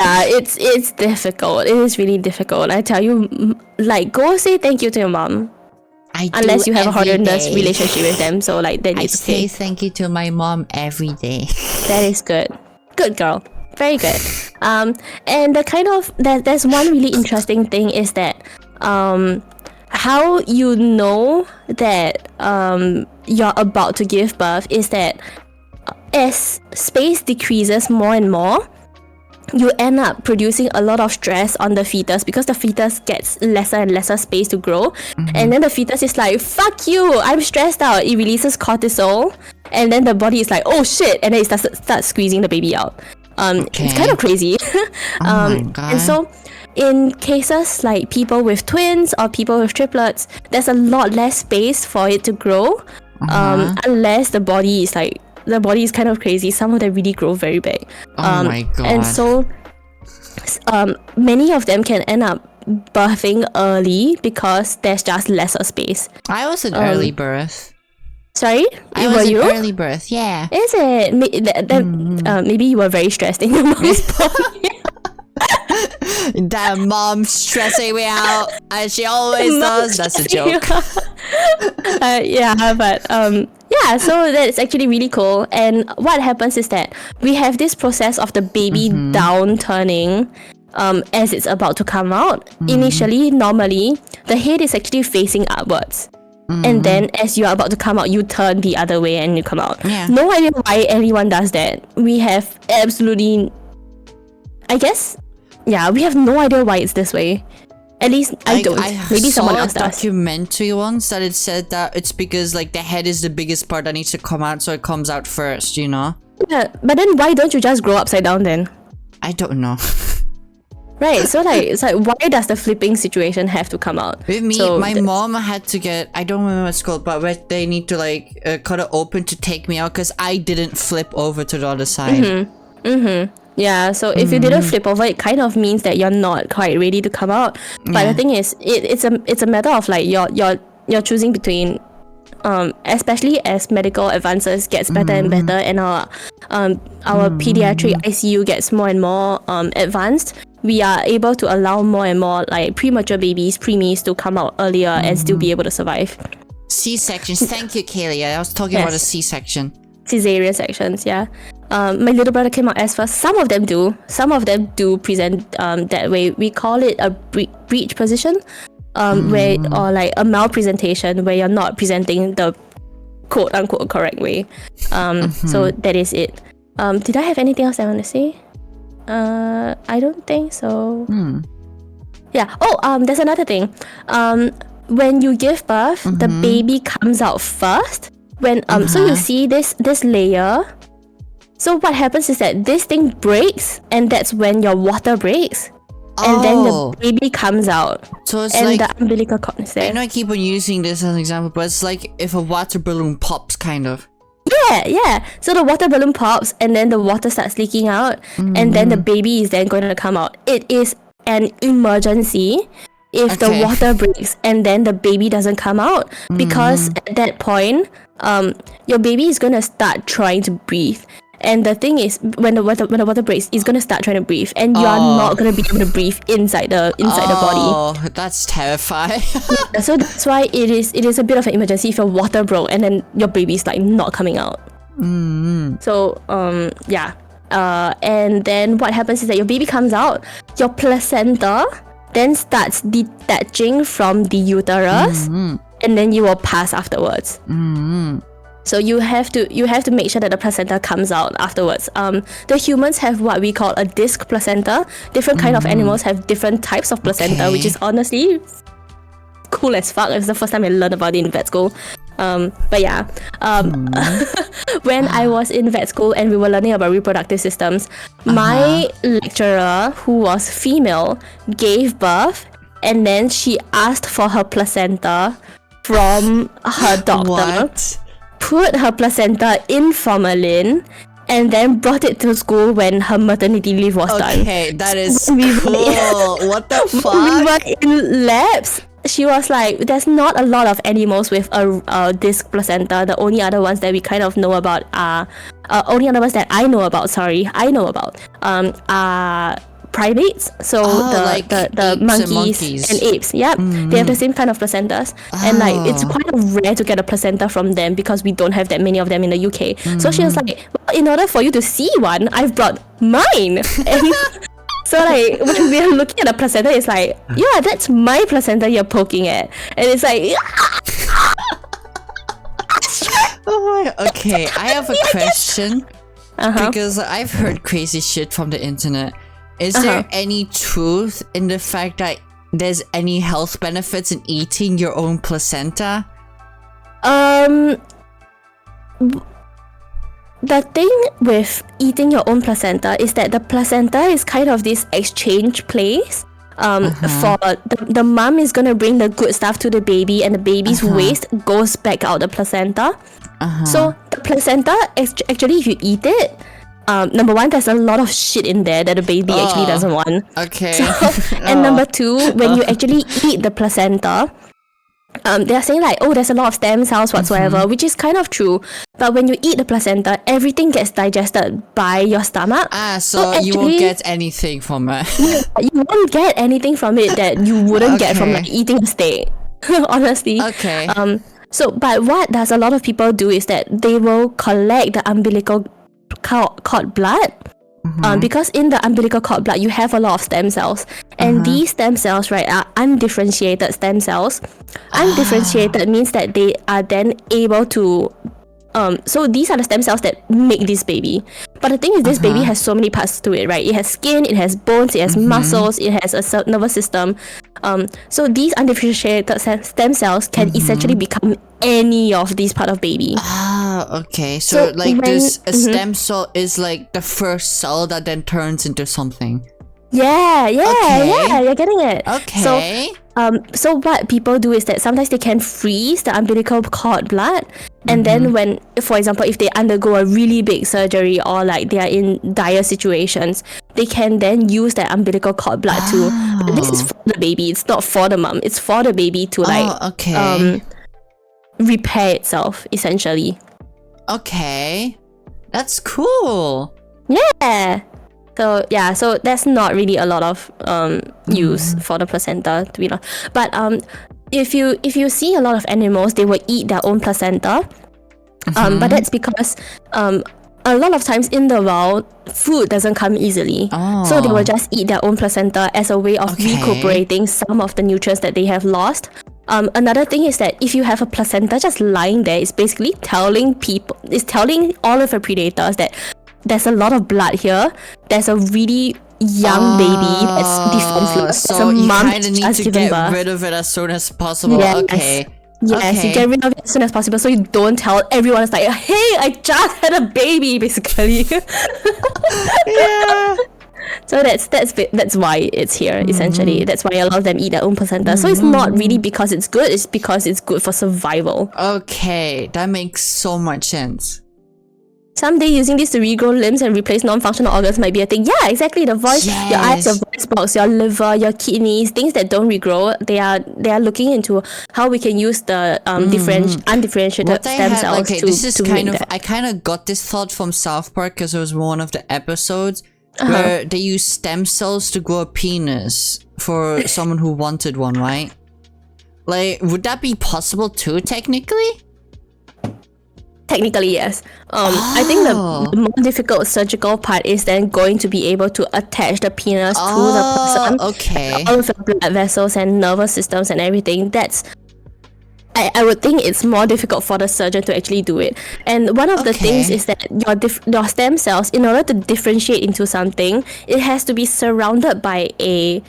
Yeah, it's difficult. It is really difficult. I tell you, like, go say thank you to your mom. Unless you have a horrendous relationship with them, so like then I say thank you to my mom every day. That is good. Good girl. Very good. And the kind of there's one really interesting thing is that how you know that you're about to give birth is that as space decreases more and more, you end up producing a lot of stress on the fetus, because the fetus gets lesser and lesser space to grow. And then the fetus is like, fuck you, I'm stressed out. It releases cortisol, and then the body is like, oh shit, and then it starts squeezing the baby out. It's kind of crazy. My God. And so in cases like people with twins or people with triplets, there's a lot less space for it to grow, unless the body is like, the body is kind of crazy. Some of them really grow very big. Oh my God. And so many of them can end up birthing early because there's just lesser space. I was an early birth. Sorry? I was an early birth, yeah. Is it? Maybe you were very stressed in your mom's body. That mom's stressing me out, as she always does. That's a joke. Yeah, so that's actually really cool. And what happens is that we have this process of the baby downturning as it's about to come out. Initially, normally, the head is actually facing upwards. And then as you are about to come out, you turn the other way and you come out. Yeah. No idea why anyone does that. We have absolutely... I guess... Yeah, we have no idea why it's this way. At least I don't. Maybe someone else does. I saw a documentary once that it said that it's because like the head is the biggest part that needs to come out, so it comes out first, you know? Yeah, but then why don't you just grow upside down then? I don't know. Right, so like, it's like, why does the flipping situation have to come out? With me, my mom had to get, I don't remember what it's called, but where they need to like cut it open to take me out because I didn't flip over to the other side. Yeah, so if you didn't flip over, it kind of means that you're not quite ready to come out. But the thing is, it's a matter of like you're choosing between, especially as medical advances gets better and better, and our pediatric ICU gets more and more advanced. we are able to allow more and more like premature babies, preemies to come out earlier and still be able to survive. C-sections. Thank you, Kaylee. I was talking about a C-section. Cesarean sections, yeah. My little brother came out as first. Some of them do. Some of them do present that way. We call it a breech position, where or like a malpresentation where you're not presenting the quote unquote correct way. So that is it. Did I have anything else I want to say? I don't think so. Yeah. Oh, there's another thing. When you give birth, the baby comes out first. When so you see this layer. So what happens is that this thing breaks, and that's when your water breaks. And then the baby comes out. So it's and like the umbilical cord is there. I know I keep on using this as an example, but it's like if a water balloon pops, kind of. Yeah. So the water balloon pops, and then the water starts leaking out, and then the baby is then going to come out. It is an emergency if the water breaks and then the baby doesn't come out, because at that point, your baby is going to start trying to breathe. And the thing is, when the water breaks, it's gonna start trying to breathe, and you are not gonna be able to breathe inside the body. Oh, that's terrifying. So that's why it is a bit of an emergency if your water broke and then your baby's like not coming out. So yeah. And then what happens is that your baby comes out, your placenta then starts detaching from the uterus, and then you will pass afterwards. So you have to make sure that the placenta comes out afterwards. The humans have what we call a disc placenta. Different kind of animals have different types of placenta, which is honestly cool as fuck. It's the first time I learned about it in vet school. But yeah, when I was in vet school and we were learning about reproductive systems, my lecturer, who was female, gave birth, and then she asked for her placenta from her doctor. What? Put her placenta in formalin, and then brought it to school when her maternity leave was done. Okay, that is cool. What the fuck? When we were in labs, she was like, there's not a lot of animals with a disc placenta. The only other ones that we kind of know about are only other ones that I know about are primates. So the monkeys and apes. Yep. They have the same kind of placentas. And like it's quite rare to get a placenta from them because we don't have that many of them in the UK. So she was like, well, in order for you to see one, I've brought mine. And so like when we're looking at the placenta, it's like, yeah, that's my placenta you're poking at. And it's like okay, I have a question. Because I've heard crazy shit from the internet. Is there any truth in the fact that there's any health benefits in eating your own placenta? The thing with eating your own placenta is that the placenta is kind of this exchange place. For the mom is gonna bring the good stuff to the baby, and the baby's waste goes back out the placenta. So the placenta, actually, if you eat it, number one, there's a lot of shit in there that the baby actually doesn't want. Okay. So, and number two, when you actually eat the placenta, they're saying like, oh, there's a lot of stem cells whatsoever, which is kind of true. But when you eat the placenta, everything gets digested by your stomach. So actually, you won't get anything from it. You won't get anything from it that you wouldn't get from like eating a steak. Honestly. Okay. So, but what does a lot of people do is that they will collect the umbilical cord blood. Because in the umbilical cord blood you have a lot of stem cells, and these stem cells, right, are undifferentiated stem cells. Undifferentiated means that they are then able to so these are the stem cells that make this baby. But the thing is, this baby has so many parts to it, right? It has skin, it has bones, it has muscles, it has a nervous system. So these undifferentiated stem cells can essentially become any of these part of baby. Okay. So like this a stem cell is like the first cell that then turns into something. Yeah, you're getting it. Okay. So what people do is that sometimes they can freeze the umbilical cord blood, and then when, for example, if they undergo a really big surgery or like they are in dire situations, they can then use that umbilical cord blood to. This is for the baby. It's not for the mom. It's for the baby to repair itself, essentially. Okay, that's cool. Yeah. So yeah, so that's not really a lot of use for the placenta, to be honest. But if you see a lot of animals, they will eat their own placenta. But that's because a lot of times in the wild, food doesn't come easily. So they will just eat their own placenta as a way of recuperating some of the nutrients that they have lost. Another thing is that if you have a placenta just lying there, it's basically telling all of the predators that there's a lot of blood here. There's a really young baby that's defenseless. So you kind of need to get rid of it as soon as possible. Yes. Okay. Yes, you get rid of it as soon as possible, so you don't tell everyone. It's like, hey, I just had a baby, basically. Yeah. So that's why it's here, essentially. That's why a lot of them eat their own placenta. So it's not really because it's good, it's because it's good for survival. Okay, that makes so much sense. Someday using this to regrow limbs and replace non-functional organs might be a thing. Yeah, exactly. The voice, your eyes, your voice box, your liver, your kidneys, things that don't regrow. They are looking into how we can use the undifferentiated stem cells. Okay, this is kind of, I kind of got this thought from South Park because it was one of the episodes where they use stem cells to grow a penis for someone who wanted one, right? Like, would that be possible too, technically? Technically, yes. I think the more difficult surgical part is then going to be able to attach the penis to the person. Okay. All of the blood vessels and nervous systems and everything. I would think it's more difficult for the surgeon to actually do it. And one of the things is that your stem cells, in order to differentiate into something, it has to be surrounded by a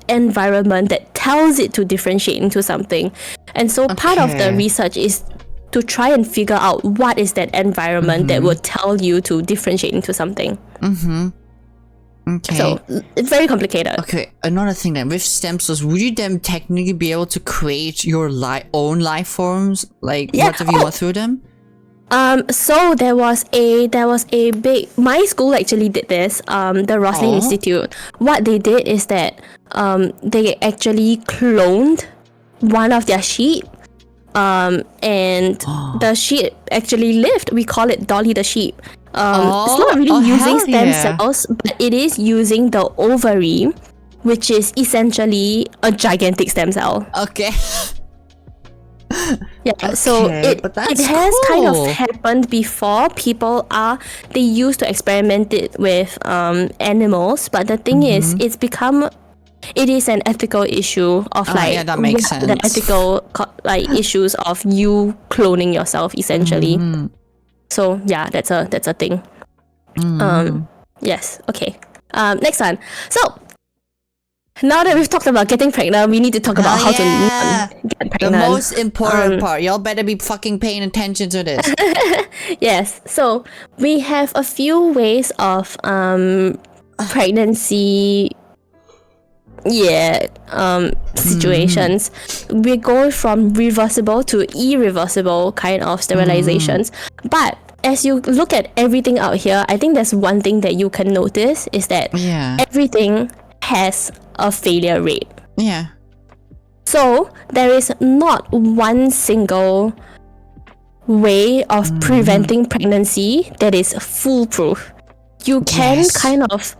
environment that tells it to differentiate into something. And so part of the research is to try and figure out what is that environment that will tell you to differentiate into something. Okay. So it's very complicated. Okay, another thing then, with stem cells, would you then technically be able to create your own life forms? Like, whatever you want through them? So there was a big, my school actually did this, the Roslin Institute. What they did is that they actually cloned one of their sheep, and the sheep actually lived. We call it Dolly the sheep. It's not really using stem cells, but it is using the ovary, which is essentially a gigantic stem cell. Okay. Yeah, so it has kind of happened before. They used to experiment it with animals, but the thing is, it is an ethical issue of that makes sense. The ethical issues of you cloning yourself, essentially. So yeah, that's a thing. Yes, okay. Next one. So now that we've talked about getting pregnant, we need to talk about how to not get pregnant. The most important part. Y'all better be fucking paying attention to this. Yes. So we have a few ways of pregnancy situations. We go from reversible to irreversible kind of sterilizations. But as you look at everything out here, I think there's one thing that you can notice is that everything has a failure rate. Yeah. So there is not one single way of preventing pregnancy that is foolproof. You can kind of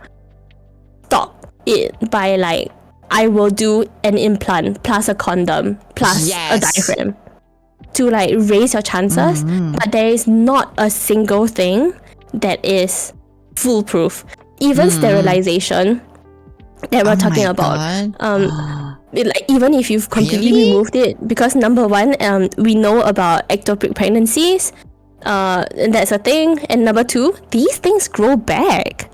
stop it by like, I will do an implant plus a condom plus a diaphragm to like raise your chances, but there is not a single thing that is foolproof. Even sterilization that we're talking about, even if you've completely removed it, because number one, we know about ectopic pregnancies, and that's a thing, and number two, these things grow back.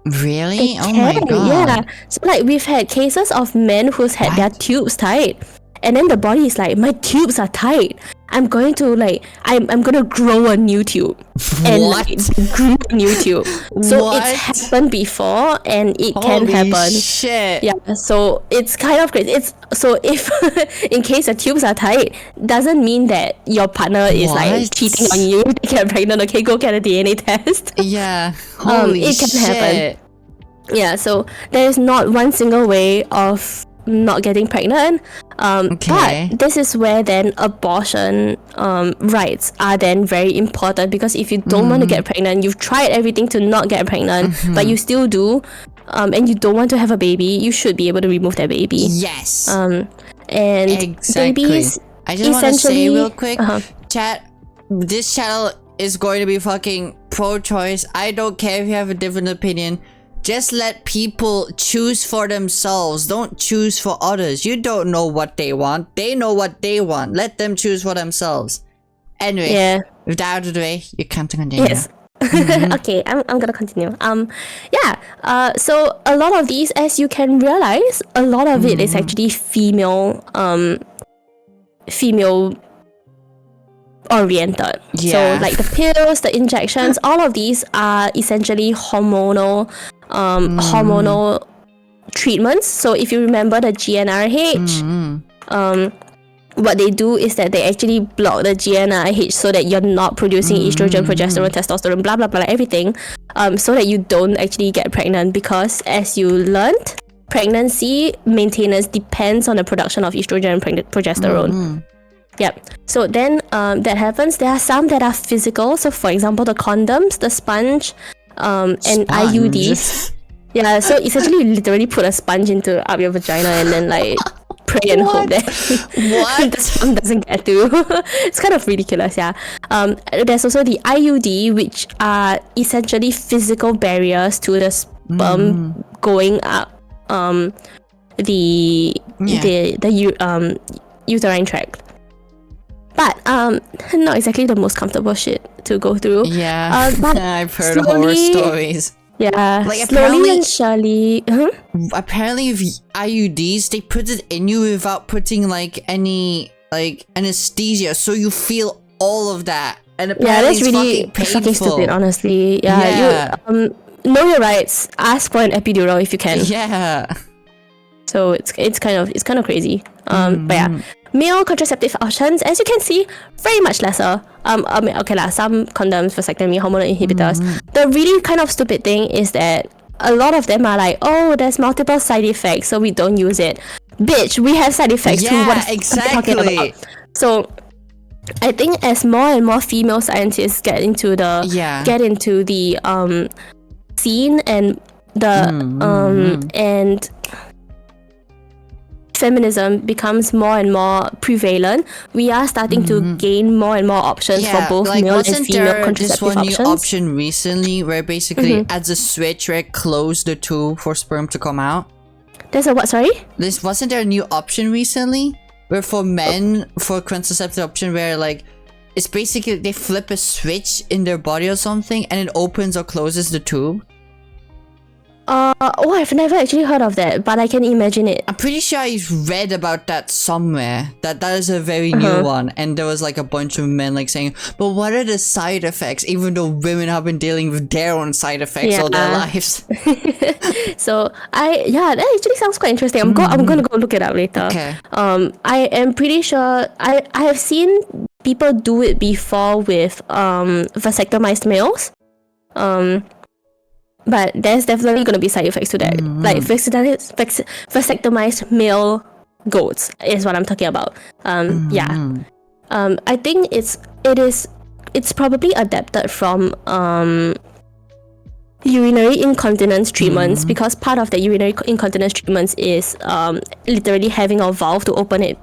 Really? Oh my god. Yeah. So like we've had cases of men who's had their tubes tied, and then the body is like, my tubes are tight. I'm going to grow a new tube. And grew a new tube. So it's happened before and it can happen. Shit. Yeah. So it's kind of crazy. So if in case the tubes are tight, doesn't mean that your partner is like cheating on you. They get pregnant. Okay, go get a DNA test. Yeah. It can happen. Yeah. So there is not one single way of not getting pregnant. Okay. But this is where then abortion rights are then very important, because if you don't want to get pregnant, you've tried everything to not get pregnant, but you still do, and you don't want to have a baby, you should be able to remove that baby. Yes. And exactly. babies I just want to say real quick, chat, this channel is going to be fucking pro-choice. I don't care if you have a different opinion. Just let people choose for themselves. Don't choose for others. You don't know what they want. They know what they want. Let them choose for themselves. Anyway, with that out of the way, you can continue. Yes. Okay, I'm gonna continue. So a lot of these, as you can realize, a lot of it is actually female oriented. So like the pills, the injections, all of these are essentially hormonal treatments. So if you remember the GnRH, what they do is that they actually block the GnRH so that you're not producing estrogen, progesterone, testosterone, blah blah blah, everything, so that you don't actually get pregnant, because as you learned, pregnancy maintenance depends on the production of estrogen and progesterone. Yep. So then that happens. There are some that are physical. So for example, the condoms, the sponge, and IUDs. Yeah. So essentially, you literally put a sponge up your vagina and then like pray and hope that the sperm doesn't get to. It's kind of ridiculous. Yeah. There's also the IUD, which are essentially physical barriers to the sperm going up the uterine tract. But not exactly the most comfortable shit to go through. Yeah, but I've heard horror stories. Yeah, like slowly and surely. Apparently, with IUDs, they put it in you without putting like any like anesthesia, so you feel all of that. And apparently, that's really fucking stupid. Honestly, you know your rights. Ask for an epidural if you can. Yeah. So it's kind of crazy. But yeah. Male contraceptive options, as you can see, very much lesser. Some condoms, vasectomy, hormonal inhibitors. The really kind of stupid thing is that a lot of them are like, oh, there's multiple side effects, so we don't use it. Bitch, we have side effects too. What are you talking about? So I think as more and more female scientists get into the scene and and feminism becomes more and more prevalent, we are starting to gain more and more options for both like, male and female contraceptive options. This one new option recently where basically adds a switch where it closed the tube for sperm to come out? There's a what, sorry? Wasn't there a new option recently where for men, for contraceptive option where like it's basically they flip a switch in their body or something and it opens or closes the tube? I've never actually heard of that, but I can imagine it. I'm pretty sure I read about that somewhere. That is a very new one, and there was like a bunch of men like saying, "But what are the side effects?" Even though women have been dealing with their own side effects all their lives. So that actually sounds quite interesting. I'm gonna go look it up later. Okay. I am pretty sure I have seen people do it before with vasectomized males. But there's definitely going to be side effects to that. Like vasectomized male goats is what I'm talking about. I think it's probably adapted from urinary incontinence treatments, because part of the urinary incontinence treatments is literally having a valve to open it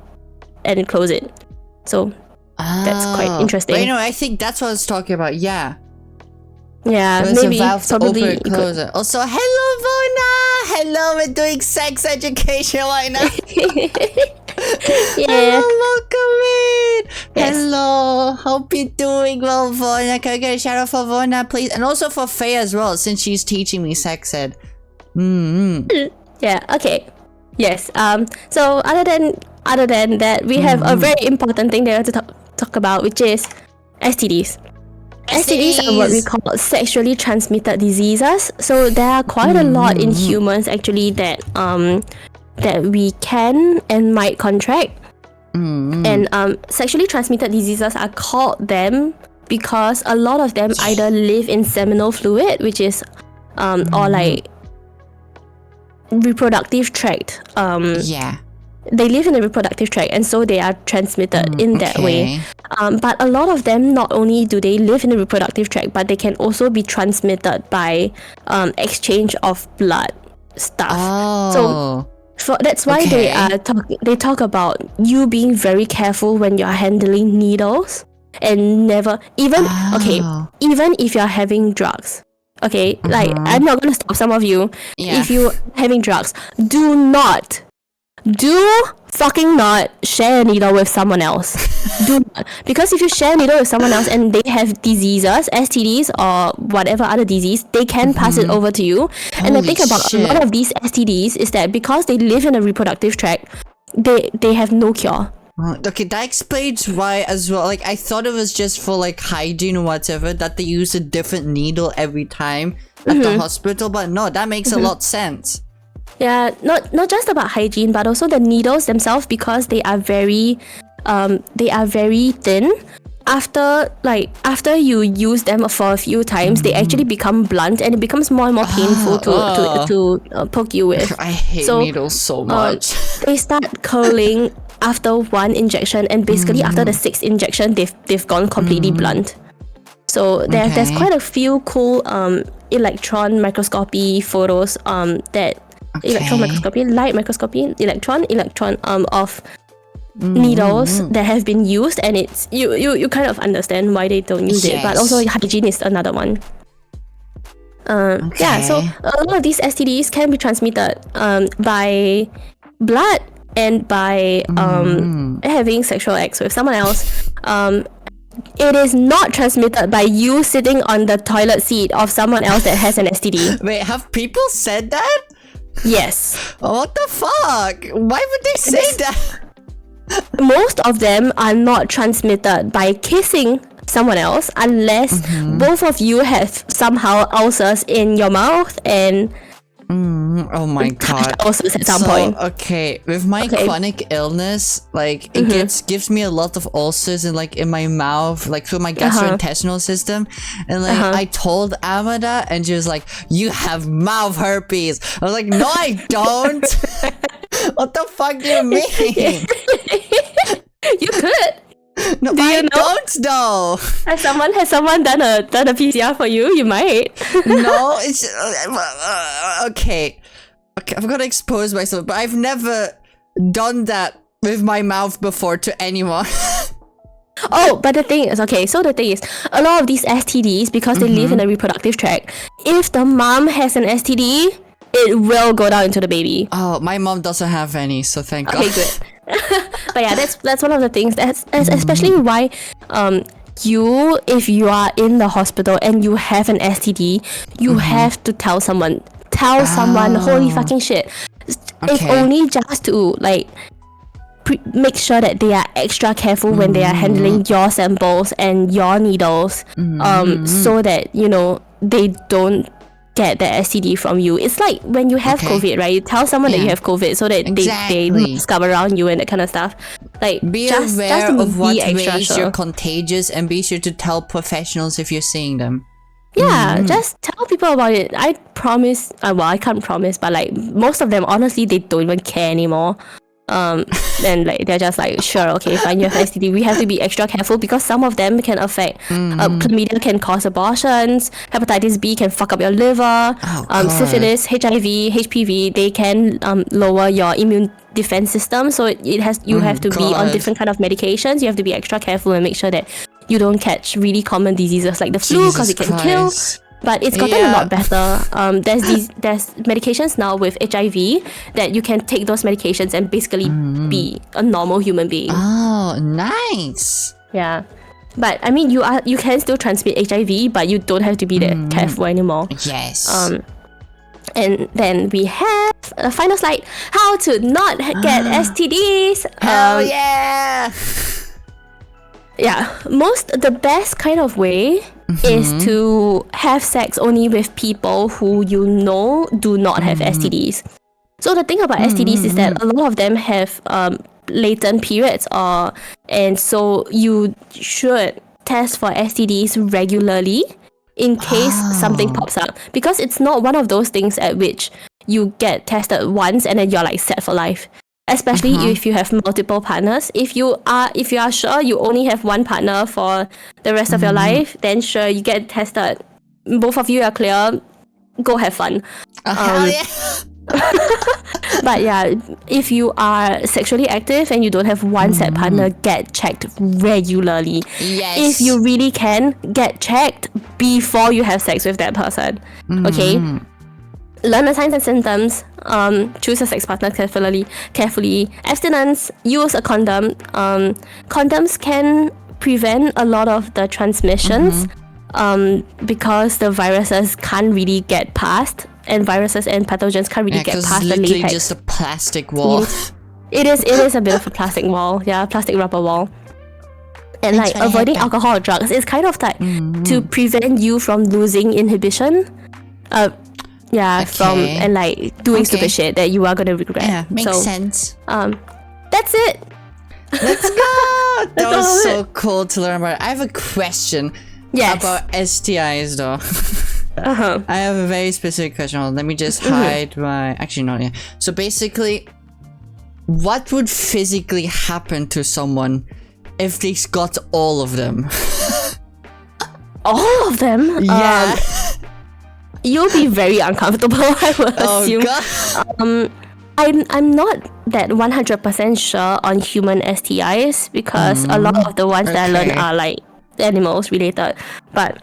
and close it. So that's quite interesting. But, I think that's what I was talking about. Yeah. Yeah, maybe probably close it. Also, hello Vona! Hello, we're doing sex education right now. Yeah. Welcome in. Yes. Hello, hope you're doing well, Vona. Can I get a shout out for Vona, please? And also for Faye as well, since she's teaching me sex ed. Yeah. Okay. Yes. So other than that, we have a very important thing that we have to talk about, which is STDs. STDs are what we call sexually transmitted diseases. So there are quite a lot in humans actually that we can and might contract. And sexually transmitted diseases are called them because a lot of them either live in seminal fluid, which is or like reproductive tract. They live in the reproductive tract, and so they are transmitted in that way. But a lot of them, not only do they live in the reproductive tract, but they can also be transmitted by exchange of blood stuff. So that's why they talk about you being very careful when you're handling needles, and never even if you're having drugs. Okay, like I'm not gonna stop some of you. If you're having drugs, do fucking not share a needle with someone else. Do not. Because if you share a needle with someone else and they have diseases, STDs or whatever other disease, they can pass it over to you. And the thing about a lot of these STDs is that because they live in a reproductive tract, they have no cure. Okay, that explains why as well. Like, I thought it was just for like hygiene or whatever, that they use a different needle every time at the hospital, but no, that makes a lot of sense. Yeah, not just about hygiene, but also the needles themselves, because they are very thin. After you use them for a few times, they actually become blunt, and it becomes more and more painful to poke you with. I hate needles so much. They start curling after one injection, and basically after the 6th injection, they've gone completely blunt. So there's quite a few cool electron microscopy photos electron microscopy, light microscopy, electron of needles that have been used, and it's you kind of understand why they don't use it. But also hygiene is another one. So a lot of these STDs can be transmitted by blood and by having sexual acts with someone else. It is not transmitted by you sitting on the toilet seat of someone else that has an STD. Wait, have people said that? Yes. What the fuck? Why would they say that? Most of them are not transmitted by kissing someone else, unless both of you have somehow ulcers in your mouth and oh my god, ulcers at some point. Okay, with my chronic illness, like it gives me a lot of ulcers in my mouth, like through my gastrointestinal system, and like I told Amada, and she was like, "You have mouth herpes." I was like, "No, I don't." What the fuck do you mean? You could. No, I don't know. Has someone done a PCR for you? You might. No, it's okay. I'm gonna expose myself, but I've never done that with my mouth before to anyone. But the thing is, a lot of these STDs, because they live in the reproductive tract, if the mom has an STD, it will go down into the baby. Oh, my mom doesn't have any, so thank God. Okay, good. But yeah, that's one of the things. That's especially why if you are in the hospital and you have an STD, you have to tell someone. Holy fucking shit. If only just to make sure that they are extra careful when they are handling your samples and your needles, so that they don't get the STD from you. It's like when you have COVID, right? You tell someone that you have COVID so that they mask up around you and that kind of stuff. Like, be aware of what ways you're contagious, and be sure to tell professionals if you're seeing them. Yeah, just tell people about it. I promise. Well, I can't promise, but like most of them, honestly, they don't even care anymore. And like they're just like, sure, okay, fine, you have STD. We have to be extra careful because some of them can affect. Chlamydia can cause abortions. Hepatitis B can fuck up your liver. Syphilis, HIV, HPV, they can lower your immune defense system. So you have to be on different kind of medications. You have to be extra careful and make sure that you don't catch really common diseases like the flu, because it can kill. But it's gotten a lot better. There's medications now with HIV that you can take those medications and basically be a normal human being. Oh, nice. Yeah. But I mean, you can still transmit HIV, but you don't have to be that careful anymore. Yes. And then we have a final slide: how to not get STDs. Hell yeah. Yeah, the best kind of way is to have sex only with people who do not have STDs. So the thing about STDs is that a lot of them have latent periods, and so you should test for STDs regularly in case something pops up, because it's not one of those things at which you get tested once and then you're like set for life. Especially if you have multiple partners. If you are sure you only have one partner for the rest of your life, then sure, you get tested. Both of you are clear. Go have fun. Hell yeah. But yeah, if you are sexually active and you don't have one set partner, get checked regularly. Yes. If you really can, get checked before you have sex with that person. Okay? Learn the signs and symptoms. Choose a sex partner carefully. Abstinence. Use a condom. Condoms can prevent a lot of the transmissions because the viruses can't really get past, and viruses and pathogens can't really get past the latex. Literally just a plastic wall. It is a bit of a plastic wall. Yeah, plastic rubber wall. And like avoiding alcohol or drugs is kind of like to prevent you from losing inhibition. From and like doing stupid shit that you are gonna regret. Yeah, makes sense. That's it. Let's go. That was so cool to learn about. I have a question about STIs though. I have a very specific question. Let me just hide my. Actually, not yet. So basically, what would physically happen to someone if they got all of them? All of them? Yeah. You'll be very uncomfortable, I would assume. God. I'm not that 100% sure on human STIs because a lot of the ones that I learned are like animals related. But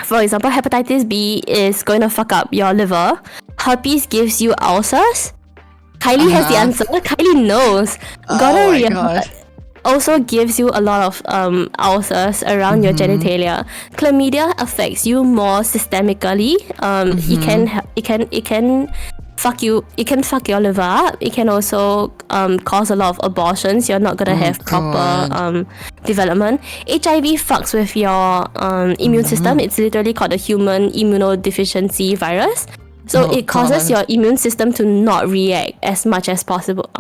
for example, hepatitis B is going to fuck up your liver. Herpes gives you ulcers. Kylie has the answer. Kylie knows. Gonorrhea also gives you a lot of ulcers around your genitalia. Chlamydia affects you more systemically. It can fuck your liver up. It can also cause a lot of abortions. You're not gonna have proper development. HIV fucks with your immune system. It's literally called the human immunodeficiency virus. So it causes your immune system to not react as much as possible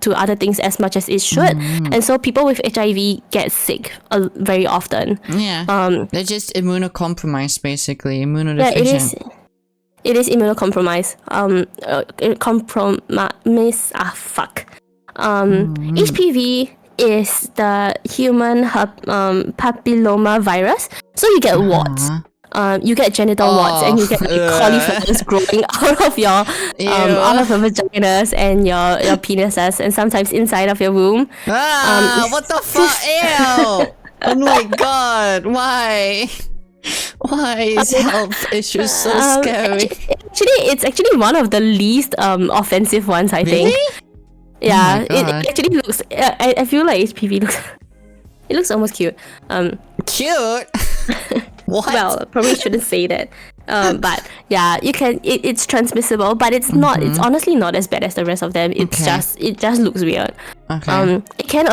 to other things as much as it should. And so people with HIV get sick very often. Yeah. They're just immunocompromised, basically. Immunodeficient. Yeah, it is immunocompromised. HPV is the human papilloma virus. So you get warts. You get genital warts and you get cauliflowers growing out of your vaginas and your penises and sometimes inside of your womb. What the fuck? Ew! Oh my god! Why? Why is health issues so scary? It's actually one of the least offensive ones, I think. Yeah, it actually looks. I feel like HPV looks. It looks almost cute. Cute. What? Well, probably shouldn't say that. But yeah, you can. It's transmissible, but it's not. It's honestly not as bad as the rest of them. It just looks weird. Okay. It can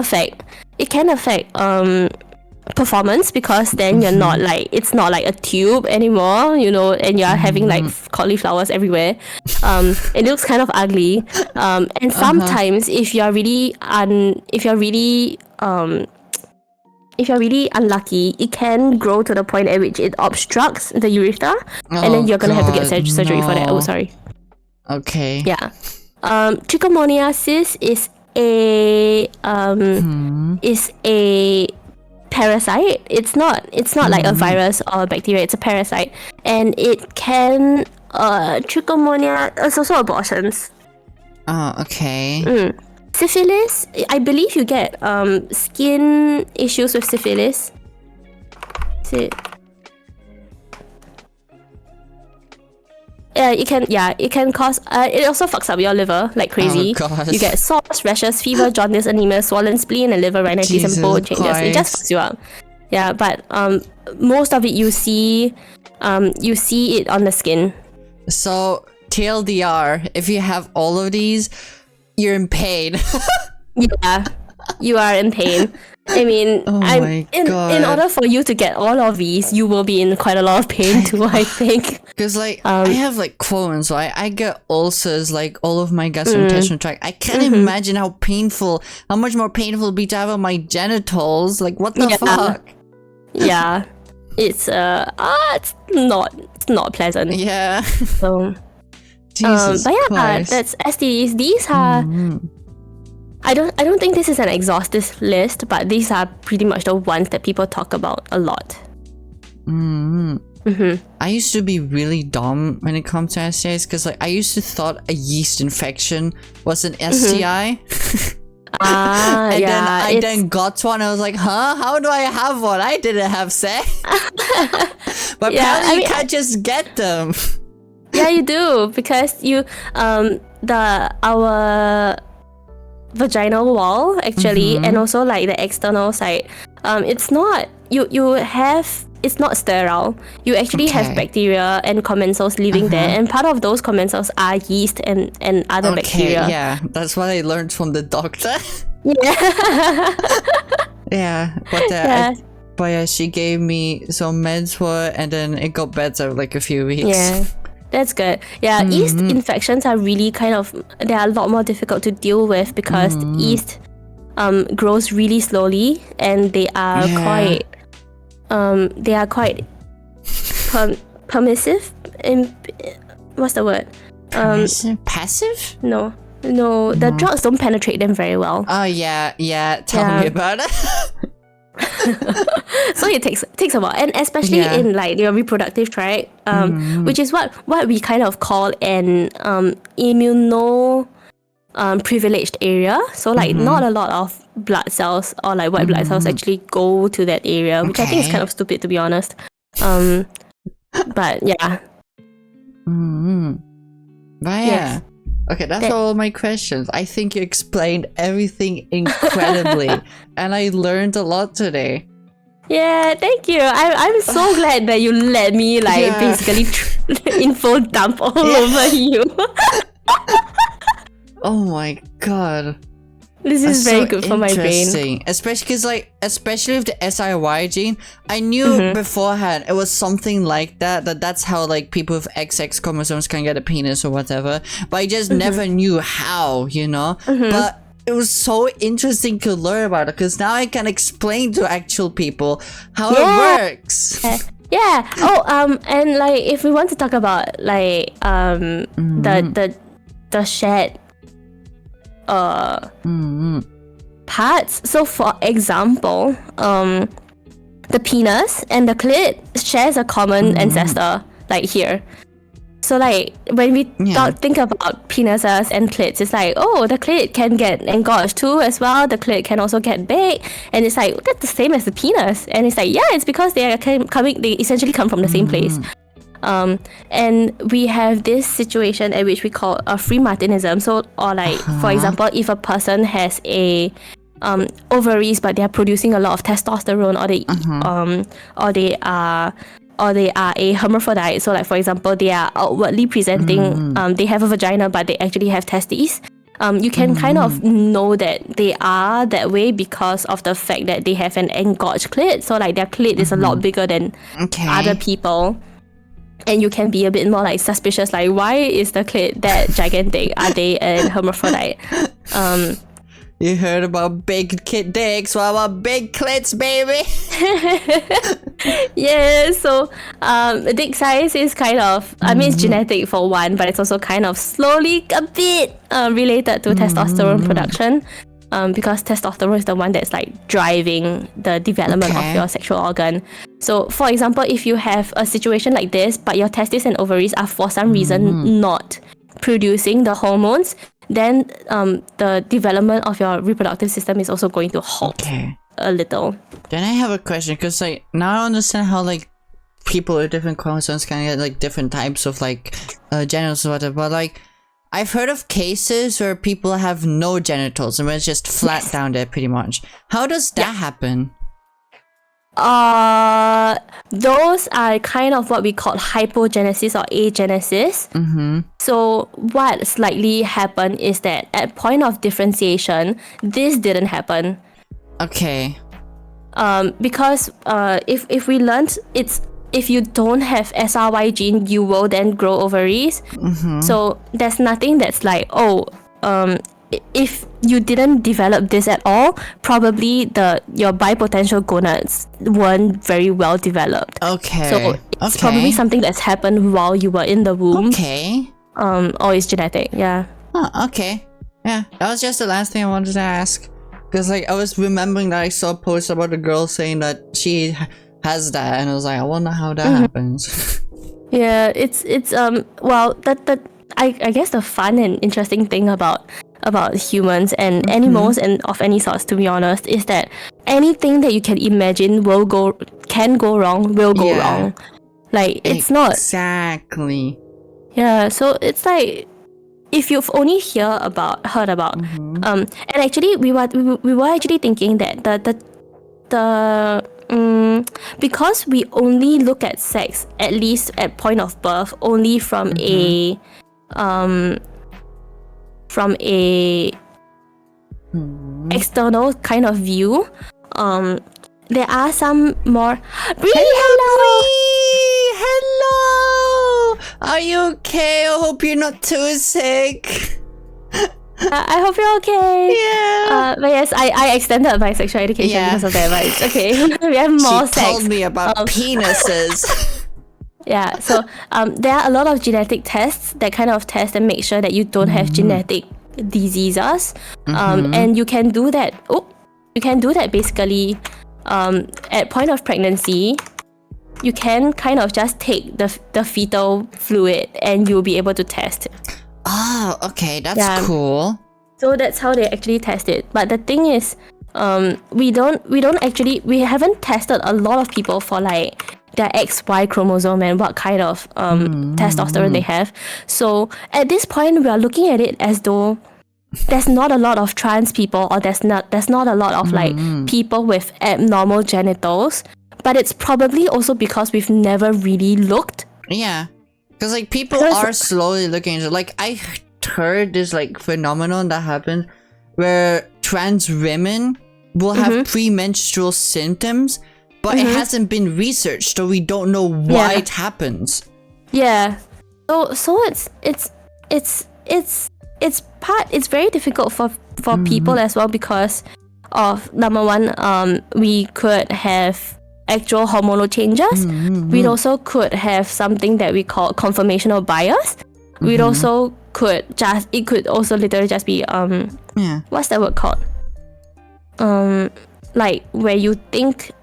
affect performance because then you're not like it's not like a tube anymore, you know, and you're having like cauliflowers everywhere. It looks kind of ugly. And sometimes if you're really unlucky, it can grow to the point at which it obstructs the urethra, and then you're gonna have to get surgery for that. Oh, sorry. Okay. Yeah. Trichomoniasis is a parasite. It's not like a virus or a bacteria. It's a parasite, and it can trichomonia. It's also abortions. Oh, okay. Syphilis, I believe you get skin issues with syphilis. It can cause. It also fucks up your liver like crazy. Oh, God. You get sores, rashes, fever, jaundice, anemia, swollen spleen, and liver rhinitis and bone changes. It just fucks you up. Yeah, but most of it you see it on the skin. So TLDR, if you have all of these, you're in pain. Yeah, you are in pain. I mean, in order for you to get all of these, you will be in quite a lot of pain too, I think. Because like I have like Crohn's, right? I get ulcers like all of my gastrointestinal tract. I can't imagine how much more painful it'd be to have on my genitals. Like what the fuck? Yeah, it's not pleasant. Yeah. So Jesus but yeah, Christ. that's STDs. These are. I don't think this is an exhaustive list, but these are pretty much the ones that people talk about a lot. I used to be really dumb when it comes to STIs because like I used to thought a yeast infection was an STI. And then I then got one. I was like, huh? How do I have one? I didn't have sex. But apparently you can't just get them. Yeah, you do, because you our vaginal wall actually, and also like the external side, it's not it's not sterile. You actually have bacteria and commensals living there, and part of those commensals are yeast and other bacteria. Yeah, that's what I learned from the doctor. But she gave me some meds for it, and then it got better like a few weeks. Yeah, that's good. Yeah, yeast infections are really they are a lot more difficult to deal with because yeast grows really slowly, and they are quite permissive. What's the word? Passive? No, the drugs don't penetrate them very well. Oh yeah. Tell me about it. So it takes a while, and especially in like your reproductive tract, which is what we kind of call an immuno privileged area. So like not a lot of blood cells or like white blood cells actually go to that area, which I think is kind of stupid, to be honest. But yeah. But yeah. Okay, that's all my questions. I think you explained everything incredibly, and I learned a lot today. Yeah, thank you. I'm so glad that you let me like basically info dump all over you. Oh my god. This is very good for my brain. Especially with the SIY gene. I knew beforehand it was something like that's how like people with XX chromosomes can get a penis or whatever. But I just never knew how, you know? But it was so interesting to learn about it because now I can explain to actual people how it works. Yeah. Oh, and like if we want to talk about like the shared parts. So for example, the penis and the clit shares a common ancestor, like here. So like when we think about penises and clits, it's like, oh, the clit can get engorged too as well. The clit can also get big, and it's like that's the same as the penis. And it's like, yeah, it's because they essentially come from the same place. And we have this situation at which we call a free Martinism. So, or like, for example, if a person has a ovaries but they are producing a lot of testosterone, or they are a hermaphrodite. So, like for example, they are outwardly presenting, they have a vagina but they actually have testes. You can kind of know that they are that way because of the fact that they have an engorged clit. So, like their clit is a lot bigger than other people. And you can be a bit more like suspicious, like why is the clit that gigantic? Are they a hermaphrodite? You heard about big kid dicks? What about big clits, baby? Yeah, so dick size is kind of, I mean, it's genetic for one, but it's also kind of slowly a bit related to testosterone production. Because testosterone is the one that's like driving the development of your sexual organ. So for example, if you have a situation like this, but your testes and ovaries are for some reason not producing the hormones, then the development of your reproductive system is also going to halt a little. Then I have a question, because like now I understand how like people with different chromosomes can get like different types of like genitals or whatever, but like I've heard of cases where people have no genitals and it's just flat down there pretty much. How does that happen? Those are kind of what we call hypogenesis or agenesis. So what slightly happened is that at point of differentiation, this didn't happen. Okay. Because if we learned, it's if you don't have SRY gene, you will then grow ovaries. So there's nothing that's like, if you didn't develop this at all, probably your bipotential gonads weren't very well developed. Okay. So it's probably something that's happened while you were in the womb. Okay. or it's genetic. Yeah. Oh, okay. Yeah, that was just the last thing I wanted to ask. Because like I was remembering that I saw a post about a girl saying that she has that, and I was like, I wonder how that happens. Yeah, it's well, that I guess the fun and interesting thing about humans and animals and of any sorts, to be honest, is that anything that you can imagine can go wrong, will go wrong. Like it's not exactly. Yeah, so it's like if you've only heard about and actually we were actually thinking that because we only look at sex, at least at point of birth, only from a external kind of view, there are some more. Hello! Are you okay? I hope you're not too sick. I hope you're okay. Yeah. But yes, I extended my sexual education because of that, but it's okay. We have more sex. She told me about penises. Yeah, so there are a lot of genetic tests that kind of test and make sure that you don't have genetic diseases. And you can do that. You can do that basically at point of pregnancy. You can kind of just take the fetal fluid and you'll be able to test it. Oh, okay, that's cool. So that's how they actually test it. But the thing is, we haven't tested a lot of people for like their XY chromosome and what kind of testosterone they have. So at this point, we are looking at it as though there's not a lot of trans people, or there's not a lot of like people with abnormal genitals. But it's probably also because we've never really looked. Yeah, because like people are slowly looking into, like, I heard this like phenomenon that happens where trans women will have premenstrual symptoms, but it hasn't been researched, so we don't know why it happens. Yeah, so it's very difficult for people as well, because of number one, we could have actual hormonal changes. We also could have something that we call confirmational bias. It could also literally just be what's that word called? Like where you think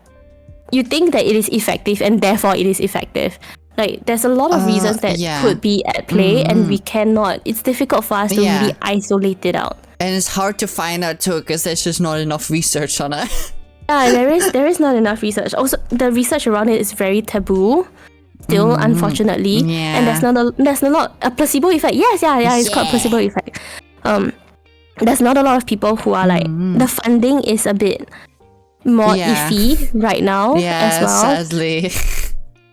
that it is effective and therefore it is effective. Like there's a lot of reasons that could be at play, and we cannot. It's difficult for us to really isolate it out. And it's hard to find out too, because there's just not enough research on it. Yeah, there is not enough research. Also, the research around it is very taboo still, unfortunately. Yeah. And there's not a placebo effect. It's called placebo effect. There's not a lot of people who are like, the funding is a bit more iffy right now as well. Sadly.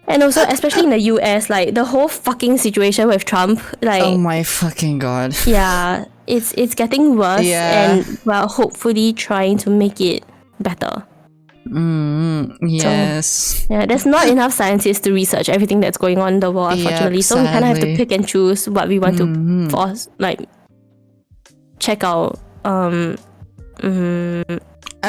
And also, especially in the US, like the whole fucking situation with Trump, like, oh my fucking god. Yeah, it's getting worse, and we're hopefully trying to make it better. Yes. So, there's not enough scientists to research everything that's going on in the world, unfortunately. So we kind of have to pick and choose what we want to force, like, check out. I'm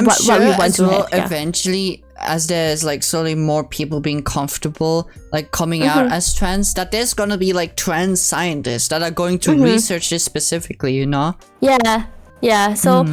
what sure we want as to well, have, eventually, as there's like slowly more people being comfortable, like coming out as trans, that there's gonna be like trans scientists that are going to research this specifically, you know? Yeah, so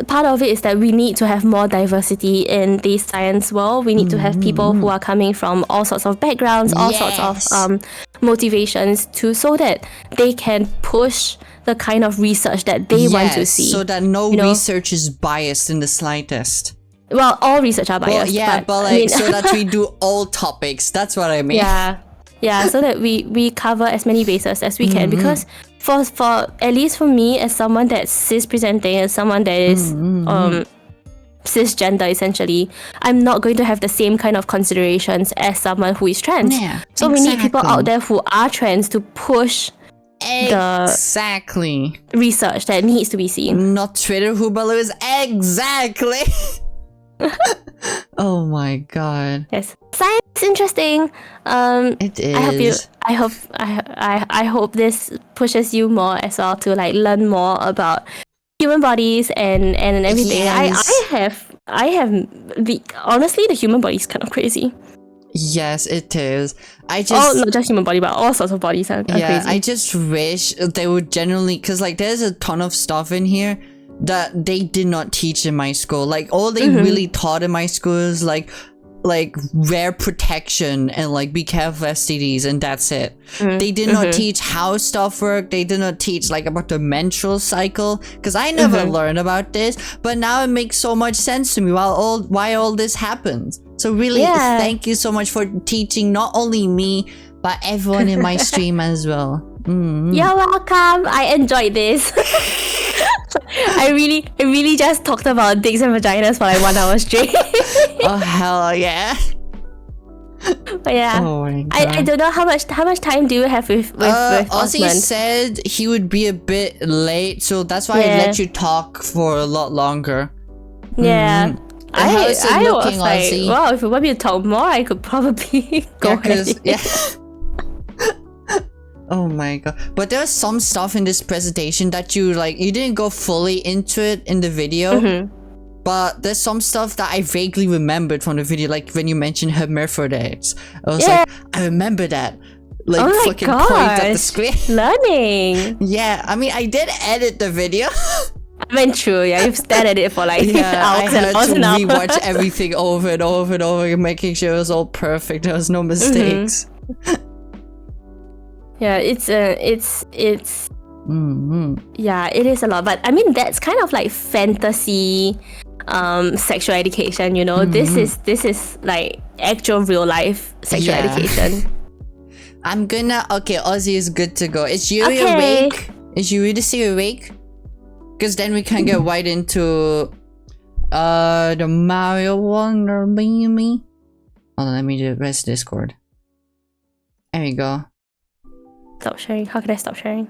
part of it is that we need to have more diversity in the science world. We need to have people who are coming from all sorts of backgrounds, all sorts of motivations, so that they can push the kind of research that they want to see. So that no research is biased in the slightest. Well, all research are biased. Well, but like, I mean, so that we do all topics. That's what I mean. Yeah, so that we cover as many bases as we can, because for at least for me, as someone that's cis-presenting, as someone that is cisgender essentially, I'm not going to have the same kind of considerations as someone who is trans. So we need people out there who are trans to push the research that needs to be seen. Not ᴊᴇɪʅ is exactly. Oh my god. Yes, science is interesting. It is. I hope this pushes you more as well to like learn more about human bodies and everything. Yes. Honestly, the human body is kind of crazy. Yes, it is. I just not just human body, but all sorts of bodies are crazy. I just wish they would generally, because like there's a ton of stuff in here that they did not teach in my school. Like all they really taught in my school is like wear protection and like be careful of STDs, and that's it. They did not teach how stuff work. They did not teach like about the menstrual cycle, because I never learned about this, but now it makes so much sense to me why all this happens. So really, thank you so much for teaching not only me but everyone in my stream as well. You're welcome. I enjoyed this. I really just talked about dicks and vaginas for like 1 hour straight. Oh hell yeah! But yeah, oh my God. I don't know how much time do you have with Ozzy Osman? said he would be a bit late, so that's why I let you talk for a lot longer. Yeah. I was like, Ozzy? wow, if you want me to talk more, I could probably go ahead. Oh my God. But there's some stuff in this presentation that you didn't go fully into it in the video. But there's some stuff that I vaguely remembered from the video, like when you mentioned hermaphrodites. I was like, I remember that. Like, oh fucking point at the screen. Learning. Yeah, I mean, I did edit the video. I mean, true, yeah, you've stared at it for like hours and hours and I had hours. to rewatch everything over and over and over, making sure it was all perfect. There was no mistakes. Yeah, it's yeah, it is a lot. But I mean, that's kind of like fantasy sexual education, you know. This is like actual real life sexual education. I'm gonna Ozzy is good to go. Is Yuri awake? Is Yuri still awake? Because then we can get right into the Mario Wonder Mimi. Hold on, let me do rest Discord. There we go. Stop sharing. How can I stop sharing?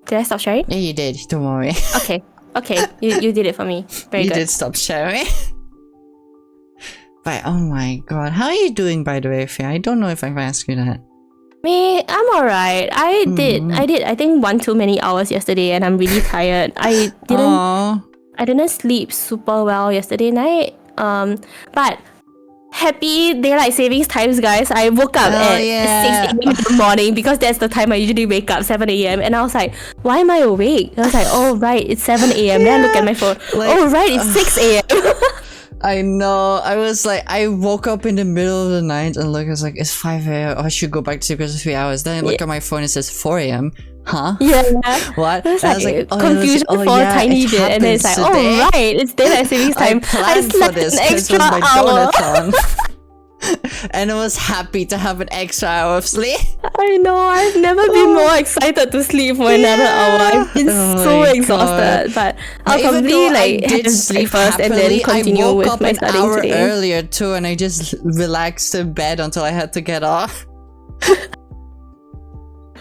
Did I stop sharing? Yeah, you did. Don't worry. Okay. You did it for me. Very good. You did stop sharing. But oh my God, how are you doing, by the way, Fia? I don't know if I've asked you that. Me, I'm alright. I did. I think 1 too many hours yesterday, and I'm really tired. I didn't sleep super well yesterday night. But happy daylight savings times, guys. I woke up at 6 a.m. in the morning because that's the time I usually wake up, 7 a.m. And I was like, why am I awake? I was like, oh right, it's 7 a.m. Then I look at my phone. Like, oh right, it's 6 a.m. I know. I was like, I woke up in the middle of the night and look, I was like, it's 5 a.m. I should go back to sleep because it's 3 hours. Then I look at my phone, it says 4 a.m. Huh? Yeah. What? It was like, confusion for a tiny bit, and then it's like, oh right, it's daylight savings time. I slept an extra hour. And I was happy to have an extra hour of sleep. I know, I've never been more excited to sleep for another hour. I've been so exhausted, but I'll probably like have to sleep first and then continue with my studying today. I woke up an hour earlier too, and I just relaxed in bed until I had to get off.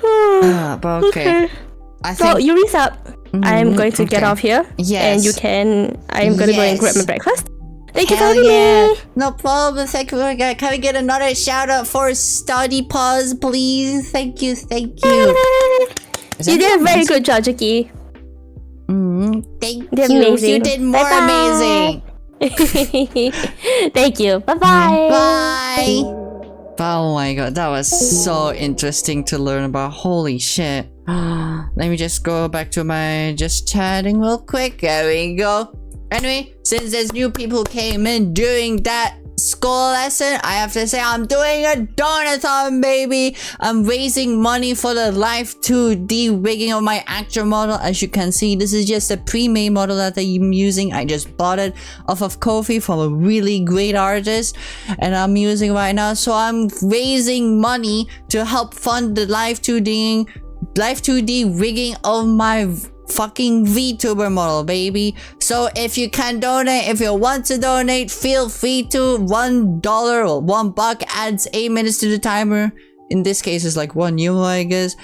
But okay. So Yuri's up. I'm going to get off here. Yes. And you can. I'm going to go and grab my breakfast. Thank you for Hell having me. No problem. Thank you. Can we get another shout out for Study Pause, please? Thank you. You did a very good job, Juki. Thank you. Amazing. You did more amazing. Thank you. Bye-bye. Bye. Oh my God, that was so interesting to learn about. Holy shit. Let me just go back to my just chatting real quick. There we go. Anyway, since there's new people who came in during that school lesson, I have to say I'm doing a donathon, baby. I'm raising money for the live 2D rigging of my actual model. As you can see, this is just a pre-made model that I'm using. I just bought it off of Ko-fi from a really great artist, and I'm using it right now. So I'm raising money to help fund the live 2D rigging of my fucking VTuber model, baby. So if you can donate, if you want to donate, feel free to. $1 or $1 adds 8 minutes to the timer. In this case, it's like €1, I guess.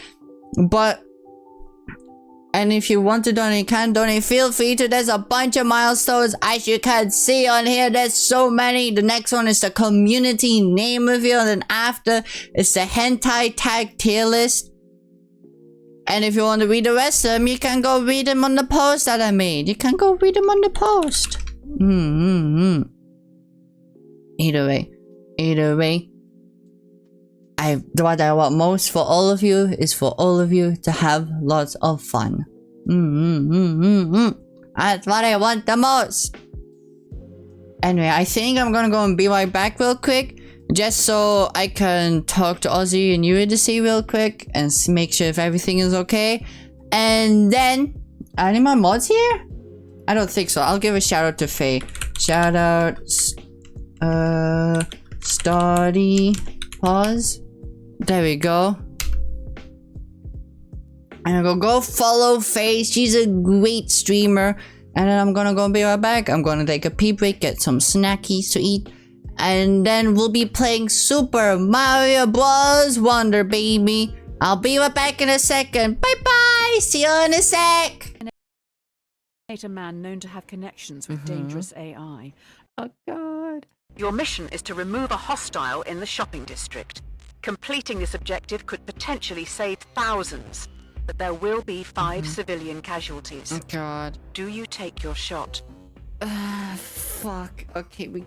And if you want to donate, you can donate, feel free to. There's a bunch of milestones, as you can see on here. There's so many. The next one is the community name reveal, and then after it's the hentai tag tier list. And if you want to read the rest of them, you can go read them on the post that I made. You can go read them on the post. Either way. what I want most for all of you is for all of you to have lots of fun. That's what I want the most. Anyway, I think I'm gonna go and be right back real quick, just so I can talk to Ozzy and Eurydice real quick and make sure if everything is okay. And then, are any more mods here? I don't think so. I'll give a shout out to Faye. Shout out, study, pause. There we go. I'm gonna go follow Faye. She's a great streamer. And then I'm gonna go and be right back. I'm gonna take a pee break, get some snackies to eat. And then we'll be playing Super Mario Bros. Wonder, baby. I'll be right back in a second. Bye bye. See you in a sec. A man known to have connections with dangerous AI. Oh god. Your mission is to remove a hostile in the shopping district. Completing this objective could potentially save thousands, but there will be 5 civilian casualties. Oh god. Do you take your shot? Fuck. Okay, we